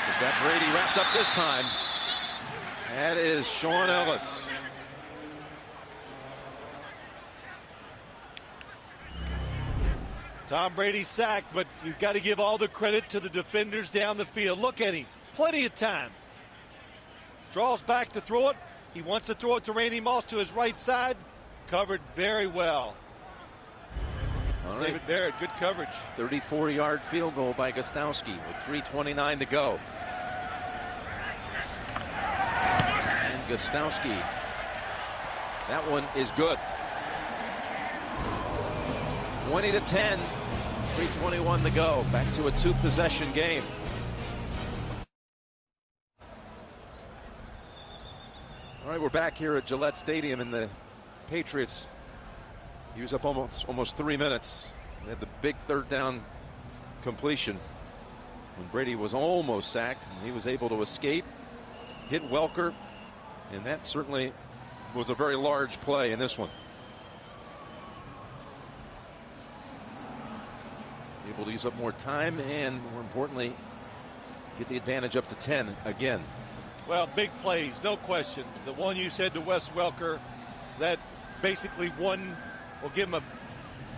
But that Brady wrapped up this time. That is Sean Ellis. Tom Brady sacked, but you've got to give all the credit to the defenders down the field. Look at him. Plenty of time. Draws back to throw it. He wants to throw it to Randy Moss to his right side. Covered very well. All right. David Barrett, good coverage. 34-yard field goal by Gostowski with 3:29 to go. And Gostowski, that one is good. 20-10, 3:21 to go. Back to a 2-possession game. All right, we're back here at Gillette Stadium, and the Patriots use up almost 3 minutes. They had the big 3rd down completion when Brady was almost sacked, and he was able to escape, hit Welker, and that certainly was a very large play in this one. Able to use up more time and, more importantly, get the advantage up to 10 again. Well, big plays, no question. The one you said to Wes Welker, that basically won, will give him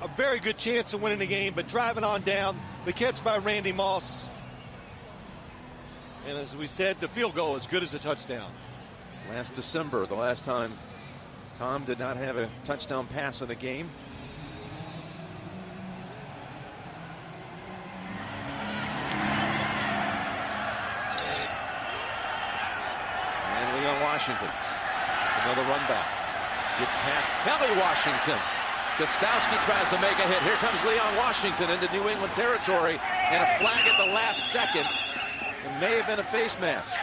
a very good chance of winning the game, but driving on down, the catch by Randy Moss. And as we said, the field goal as good as a touchdown. Last December, the last time Tom did not have a touchdown pass in a game. Washington, another run back, gets past Kelly Washington. Gostowski tries to make a hit. Here comes Leon Washington into New England territory, and a flag at the last second. It may have been a face mask.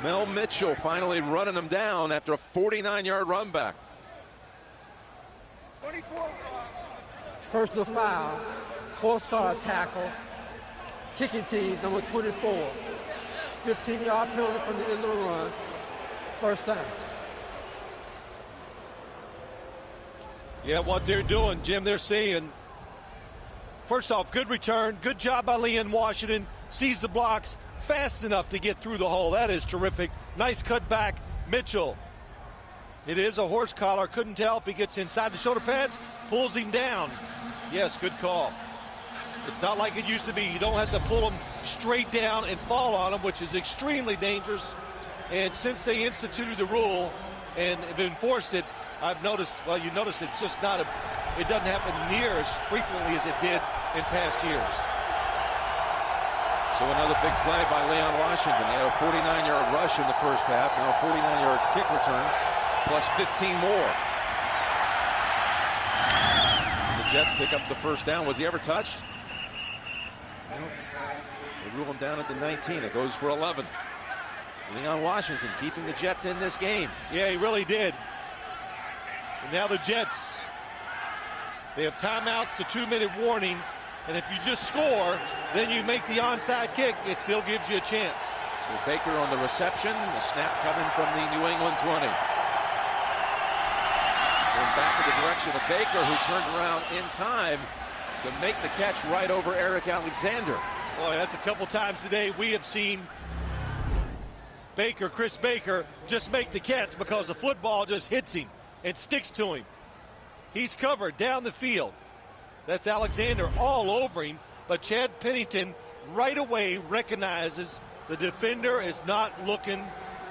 Mel Mitchell finally running him down after a 49-yard run back. 24. Personal foul, horse car tackle, kicking team number 24. 15-yard penalty from the end of the run. First down. Yeah, what they're doing, Jim, they're saying, first off, good return. Good job by Leon Washington. Sees the blocks fast enough to get through the hole. That is terrific. Nice cut back. Mitchell. It is a horse collar. Couldn't tell if he gets inside the shoulder pads. Pulls him down. Yes, good call. It's not like it used to be. You don't have to pull them straight down and fall on them, which is extremely dangerous. And since they instituted the rule and have enforced it, I've noticed, well, you notice it's just not it doesn't happen near as frequently as it did in past years. So another big play by Leon Washington. They had a 49-yard rush in the first half, now a 49-yard kick return, plus 15 more. The Jets pick up the first down. Was he ever touched? They rule him down at the 19. It goes for 11. Leon Washington keeping the Jets in this game. Yeah, he really did. And now the Jets, they have timeouts, the 2-minute warning, and if you just score, then you make the onside kick, it still gives you a chance. So Baker on the reception, the snap coming from the New England 20. Going back in the direction of Baker, who turned around in time to make the catch right over Eric Alexander. Boy, that's a couple times today we have seen Baker, Chris Baker, just make the catch because the football just hits him and sticks to him. He's covered down the field. That's Alexander all over him, but Chad Pennington right away recognizes the defender is not looking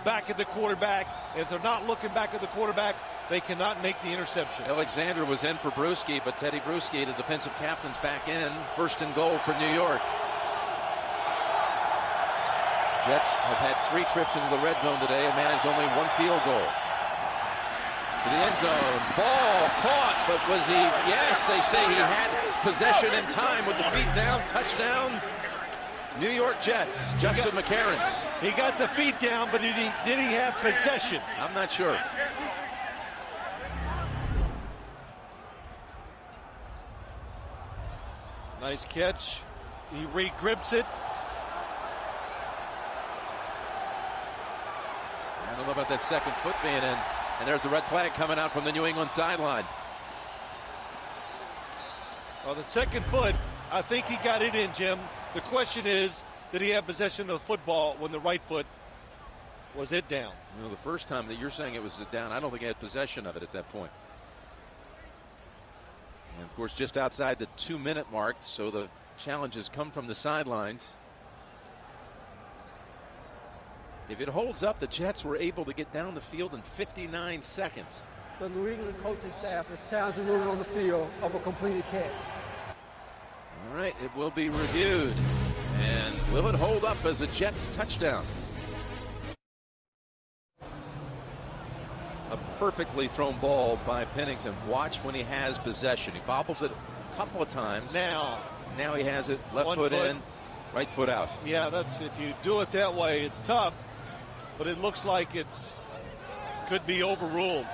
back at the quarterback. If they're not looking back at the quarterback, they cannot make the interception. Alexander was in for Bruschi, but Teddy Bruschi, the defensive captain's back in. First and goal for New York. Jets have had 3 trips into the red zone today and managed only 1 field goal. To the end zone. Ball caught, but was he? Yes, they say he had possession in time with the feet down. Touchdown, New York Jets. Justin McCarron's. He got the feet down, but did he have possession? I'm not sure. Nice catch. He re-grips it. I don't know about that second foot being in. And there's the red flag coming out from the New England sideline. Well, the second foot, I think he got it in, Jim. The question is, did he have possession of the football when the right foot was it down? You know, the first time that you're saying it was down, I don't think he had possession of it at that point. And, of course, just outside the 2-minute mark, so the challenges come from the sidelines. If it holds up, the Jets were able to get down the field in 59 seconds. The New England coaching staff has challenged the ruling on the field of a completed catch. All right, it will be reviewed. And will it hold up as a Jets touchdown? A perfectly thrown ball by Pennington. Watch when he has possession. He bobbles it a couple of times. Now he has it. Left foot in, right foot out. Yeah, that's, if you do it that way, it's tough. But it looks like it's could be overruled.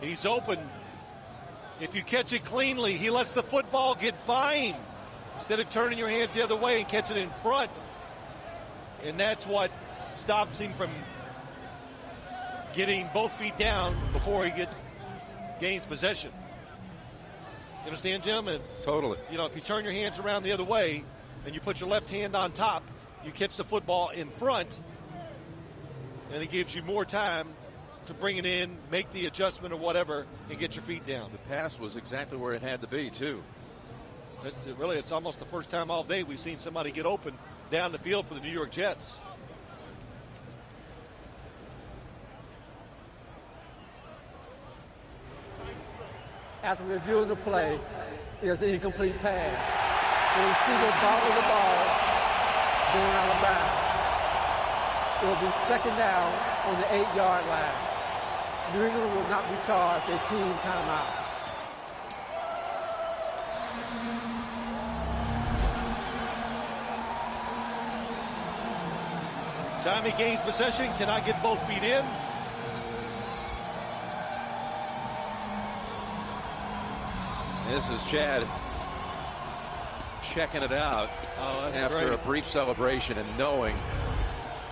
He's open. If you catch it cleanly, he lets the football get by him instead of turning your hands the other way and catch it in front. And that's what stops him from getting both feet down before he gains possession. You understand, Jim? And, totally. you know, if you turn your hands around the other way and you put your left hand on top, you catch the football in front, and it gives you more time to bring it in, make the adjustment or whatever, and get your feet down. The pass was exactly where it had to be, too. It's almost the first time all day we've seen somebody get open down the field for the New York Jets. After reviewing the play, it was an incomplete pass. The receiver bobbled the ball going out of bounds. It will be second down on the 8-yard line. New England will not be charged a team timeout. Time he gains possession, cannot get both feet in. This is Chad checking it out after a brief celebration and knowing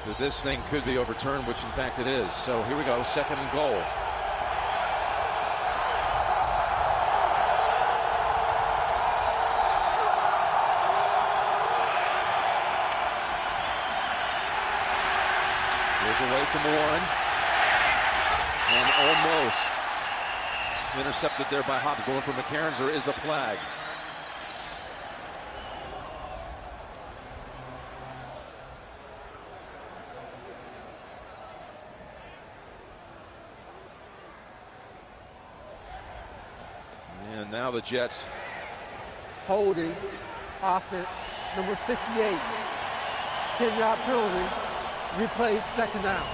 that this thing could be overturned, which in fact it is. So here we go, second and goal. Goes away from one and almost intercepted there by Hobbs. Going for McCarron's. There is a flag. And now the Jets. Holding, offense, number 68. 10-yard penalty, replays second down.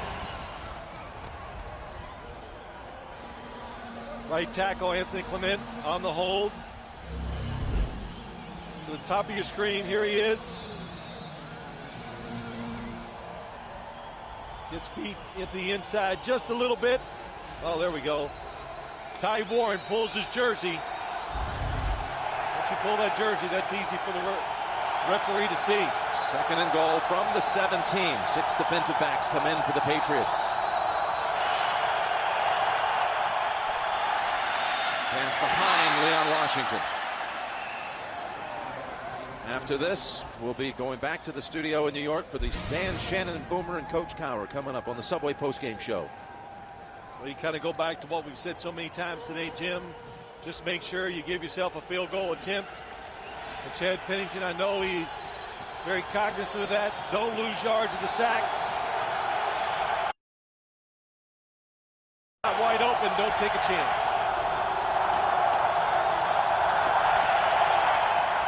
Right tackle Anthony Clement on the hold. To the top of your screen, here he is. Gets beat at the inside just a little bit. Oh, there we go. Ty Warren pulls his jersey. Once you pull that jersey, that's easy for the referee to see. Second and goal from the 17. 6 defensive backs come in for the Patriots. Pass behind Leon Washington. After this, we'll be going back to the studio in New York for these Dan Shannon, Boomer, and Coach Cowher coming up on the Subway postgame show. Well, you kind of go back to what we've said so many times today, Jim. Just make sure you give yourself a field goal attempt. And Chad Pennington, I know he's very cognizant of that. Don't lose yards with the sack. Not wide open, don't take a chance.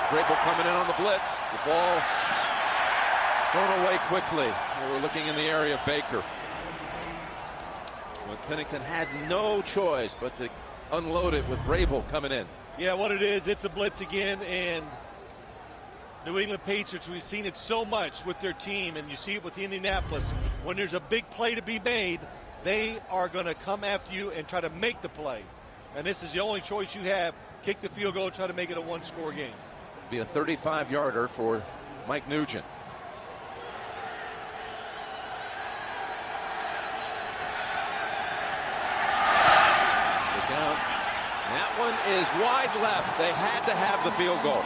Vrabel coming in on the blitz. The ball thrown away quickly. They were looking in the area of Baker. But Pennington had no choice but to unload it with Vrabel coming in. Yeah, what it is, it's a blitz again, and New England Patriots, we've seen it so much with their team, and you see it with Indianapolis. When there's a big play to be made, they are going to come after you and try to make the play. And this is the only choice you have. Kick the field goal, try to make it a one-score game. Be a 35-yarder for Mike Nugent. Look out. That one is wide left. They had to have the field goal.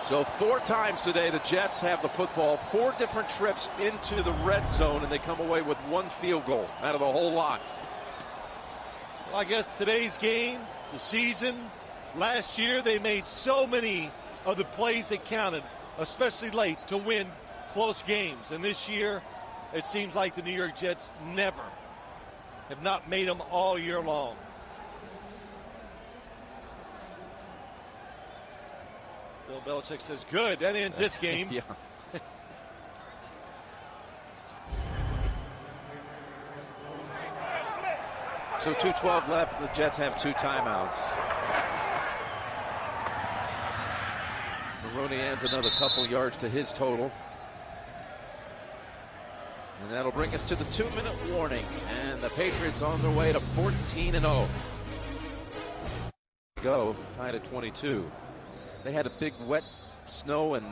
So 4 times today the Jets have the football, 4 different trips into the red zone, and they come away with 1 field goal out of the whole lot. Well, I guess today's game, the season, last year they made so many of the plays that counted, especially late, to win close games. And this year, it seems like the New York Jets never have not made them all year long. Bill Belichick says, good, that ends this game. Yeah. So 2:12 left. The Jets have 2 timeouts. Maroney adds another couple yards to his total. And that'll bring us to the 2-minute warning. And the Patriots on their way to 14-0. Go, tied at 22. They had a big wet snow and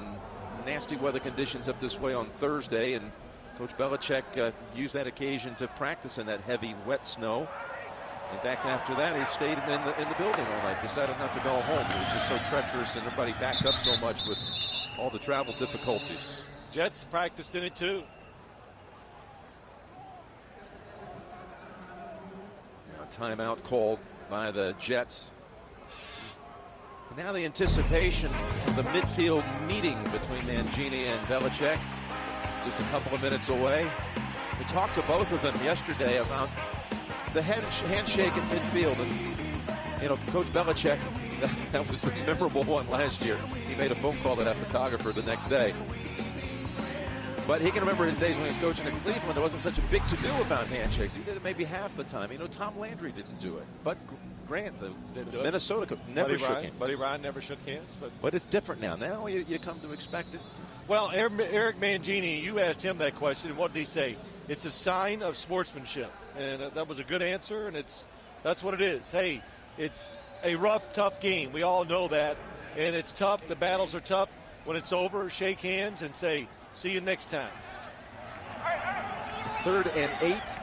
nasty weather conditions up this way on Thursday. And Coach Belichick used that occasion to practice in that heavy, wet snow. In fact, after that, he stayed in the building all night, decided not to go home. It was just so treacherous, and everybody backed up so much with all the travel difficulties. Jets practiced in it, too. Now, timeout called by the Jets. And now the anticipation of the midfield meeting between Mangini and Belichick, just a couple of minutes away. We talked to both of them yesterday about the handshake in midfield, and you know, Coach Belichick, that was the memorable one last year. He made a phone call to that photographer the next day. But he can remember his days when he was coaching in Cleveland. There wasn't such a big to-do about handshakes. He did it maybe half the time. You know, Tom Landry didn't do it. But Grant, the Minnesota coach, never shook hands. Buddy Ryan never shook hands. But it's different now. Now you come to expect it. Well, Eric Mangini, you asked him that question, and what did he say? It's a sign of sportsmanship. And that was a good answer, and that's what it is. Hey, it's a rough, tough game. We all know that. And it's tough. The battles are tough. When it's over, shake hands and say, see you next time. 3rd and 8.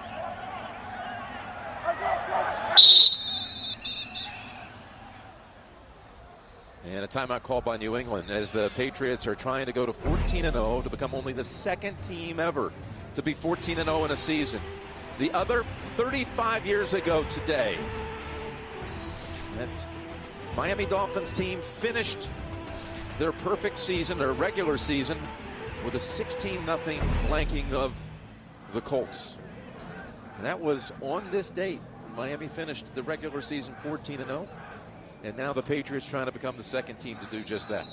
And a timeout called by New England as the Patriots are trying to go to 14-0 to become only the 2nd team ever to be 14-0 in a season. The other 35 years ago today, that Miami Dolphins team finished their perfect season, their regular season, with a 16-0 blanking of the Colts. And that was on this date. Miami finished the regular season 14-0. And now the Patriots trying to become the 2nd team to do just that.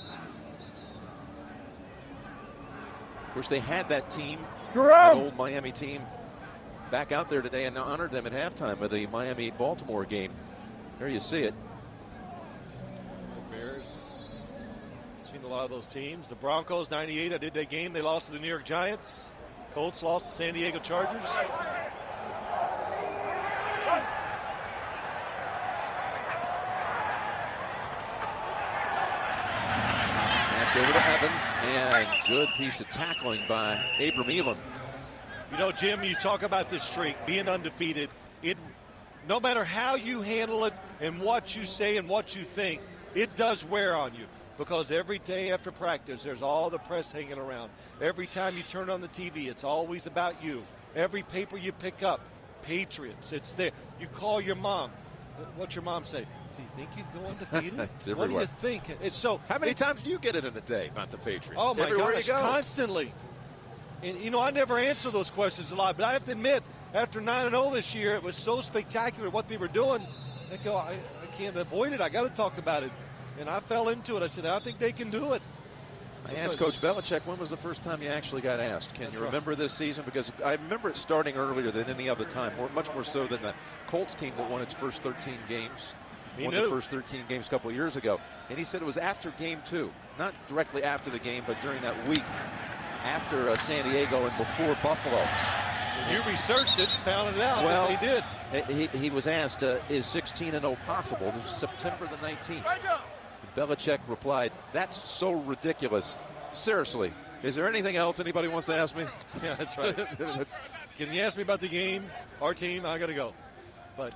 Of course, they had that team, that old Miami team, back out there today and honored them at halftime of the Miami-Baltimore game. There you see it. Bears. Seen a lot of those teams. The Broncos, 98, I did that game. They lost to the New York Giants. Colts lost to San Diego Chargers. Pass over to Evans, and good piece of tackling by Abram Elam. You know, Jim, you talk about this streak, being undefeated. No matter how you handle it and what you say and what you think, it does wear on you. Because every day after practice, there's all the press hanging around. Every time you turn on the TV, it's always about you. Every paper you pick up, Patriots, it's there. You call your mom. What's your mom say? Do you think you'd go undefeated? It's everywhere. What do you think? It's so. How many times do you get it in a day about the Patriots? Oh, my Everywhere gosh, you go. constantly. And, you know, I never answer those questions a lot, but I have to admit, after 9-0 this year, it was so spectacular what they were doing. I go, I can't avoid it. I got to talk about it. And I fell into it. I said, I think they can do it. I asked Coach Belichick, when was the first time you actually got asked? Can you remember this season? Because I remember it starting earlier than any other time, much more so than the Colts team that won its first 13 games. Won the first 13 games a couple of years ago. And he said it was after game 2. Not directly after the game, but during that week after San Diego and before Buffalo. You researched it and found it out. Well, they did. He was asked, is 16-0 possible? It was September the 19th. Belichick replied, that's so ridiculous. Seriously, is there anything else anybody wants to ask me? Yeah, that's right. Can you ask me about the game, our team? I got to go. But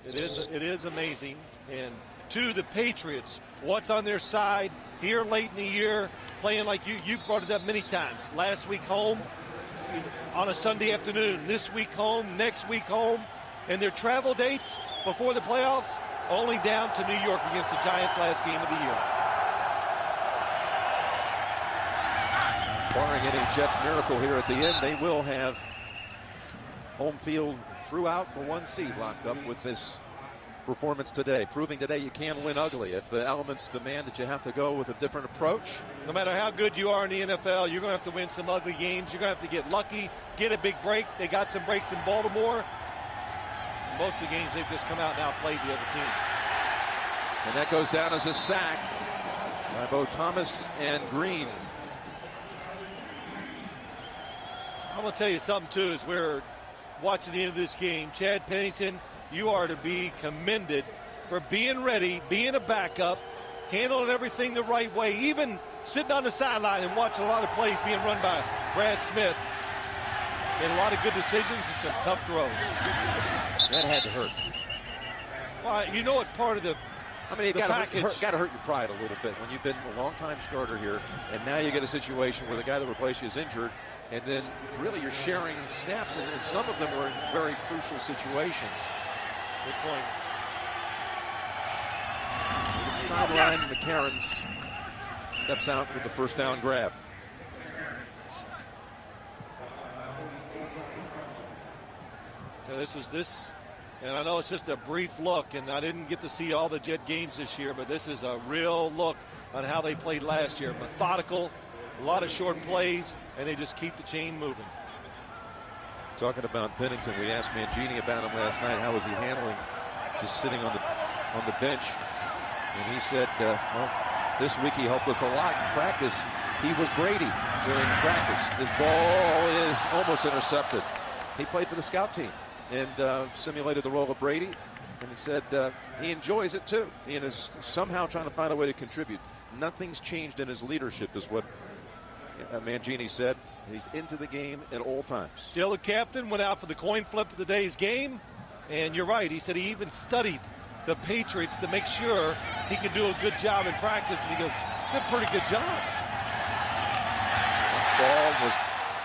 it is amazing. And to the Patriots, what's on their side here late in the year, playing like you've brought it up many times. Last week home on a Sunday afternoon, this week home, next week home, and their travel dates before the playoffs, only down to New York against the Giants last game of the year. Barring any Jets miracle here at the end, they will have home field throughout the 1 seed locked up with this performance today, proving today you can win ugly if the elements demand that you have to go with a different approach. No matter how good you are in the NFL, you're going to have to win some ugly games. You're going to have to get lucky, get a big break. They got some breaks in Baltimore. Most of the games they've just come out and outplayed the other team. And that goes down as a sack by both Thomas and Green. I'm going to tell you something, too, as we're watching the end of this game. Chad Pennington, you are to be commended for being ready, being a backup, handling everything the right way, even sitting on the sideline and watching a lot of plays being run by Brad Smith. Made a lot of good decisions and some tough throws. That had to hurt. Well, you know it's part of the got to hurt your pride a little bit when you've been a long-time starter here, and now you get a situation where the guy that replaced you is injured, and then really you're sharing snaps, and some of them were in very crucial situations. Good point. Sideline, McCarron's steps out with the first down grab. So and I know it's just a brief look, and I didn't get to see all the Jet games this year, but this is a real look on how they played last year. Methodical, a lot of short plays, and they just keep the chain moving. Talking about Pennington, we asked Mangini about him last night. How was he handling just sitting on the bench? And he said, well, this week he helped us a lot in practice. He was Brady during practice. This ball is almost intercepted. He played for the scout team and simulated the role of Brady. And he said he enjoys it too. He is somehow trying to find a way to contribute. Nothing's changed in his leadership is what Mangini said. He's into the game at all times. Still a captain, went out for the coin flip of the day's game. And you're right, he said he even studied the Patriots to make sure he could do a good job in practice. And he goes, did a pretty good job. Ball was,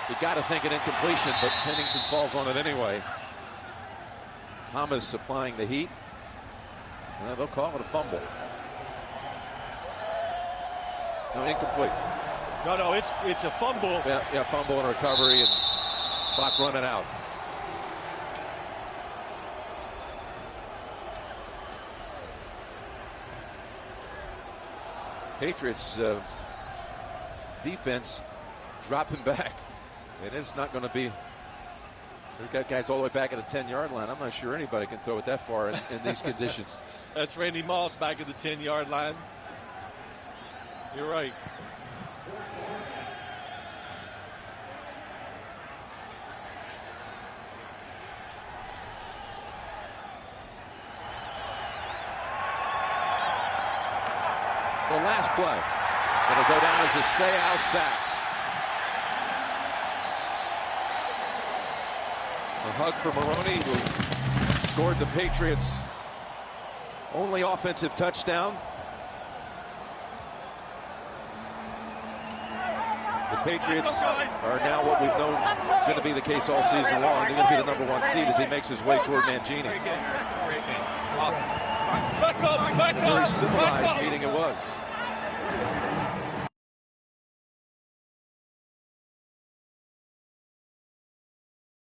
you got to think an incompletion, but Pennington falls on it anyway. Thomas applying the heat. They'll call it a fumble. No, incomplete. No, it's a fumble. Yeah, fumble and recovery, and clock running out. Patriots defense dropping back, and it's not going to be. They've got guys all the way back at the 10-yard line. I'm not sure anybody can throw it that far in these conditions. That's Randy Moss back at the 10-yard line. You're right. The last play. It'll go down as a Seau sack. A hug for Maroney, who scored the Patriots' only offensive touchdown. The Patriots are now what we've known is going to be the case all season long. They're going to be the #1 seed as he makes his way toward Mangini. Awesome. A very civilized meeting it was.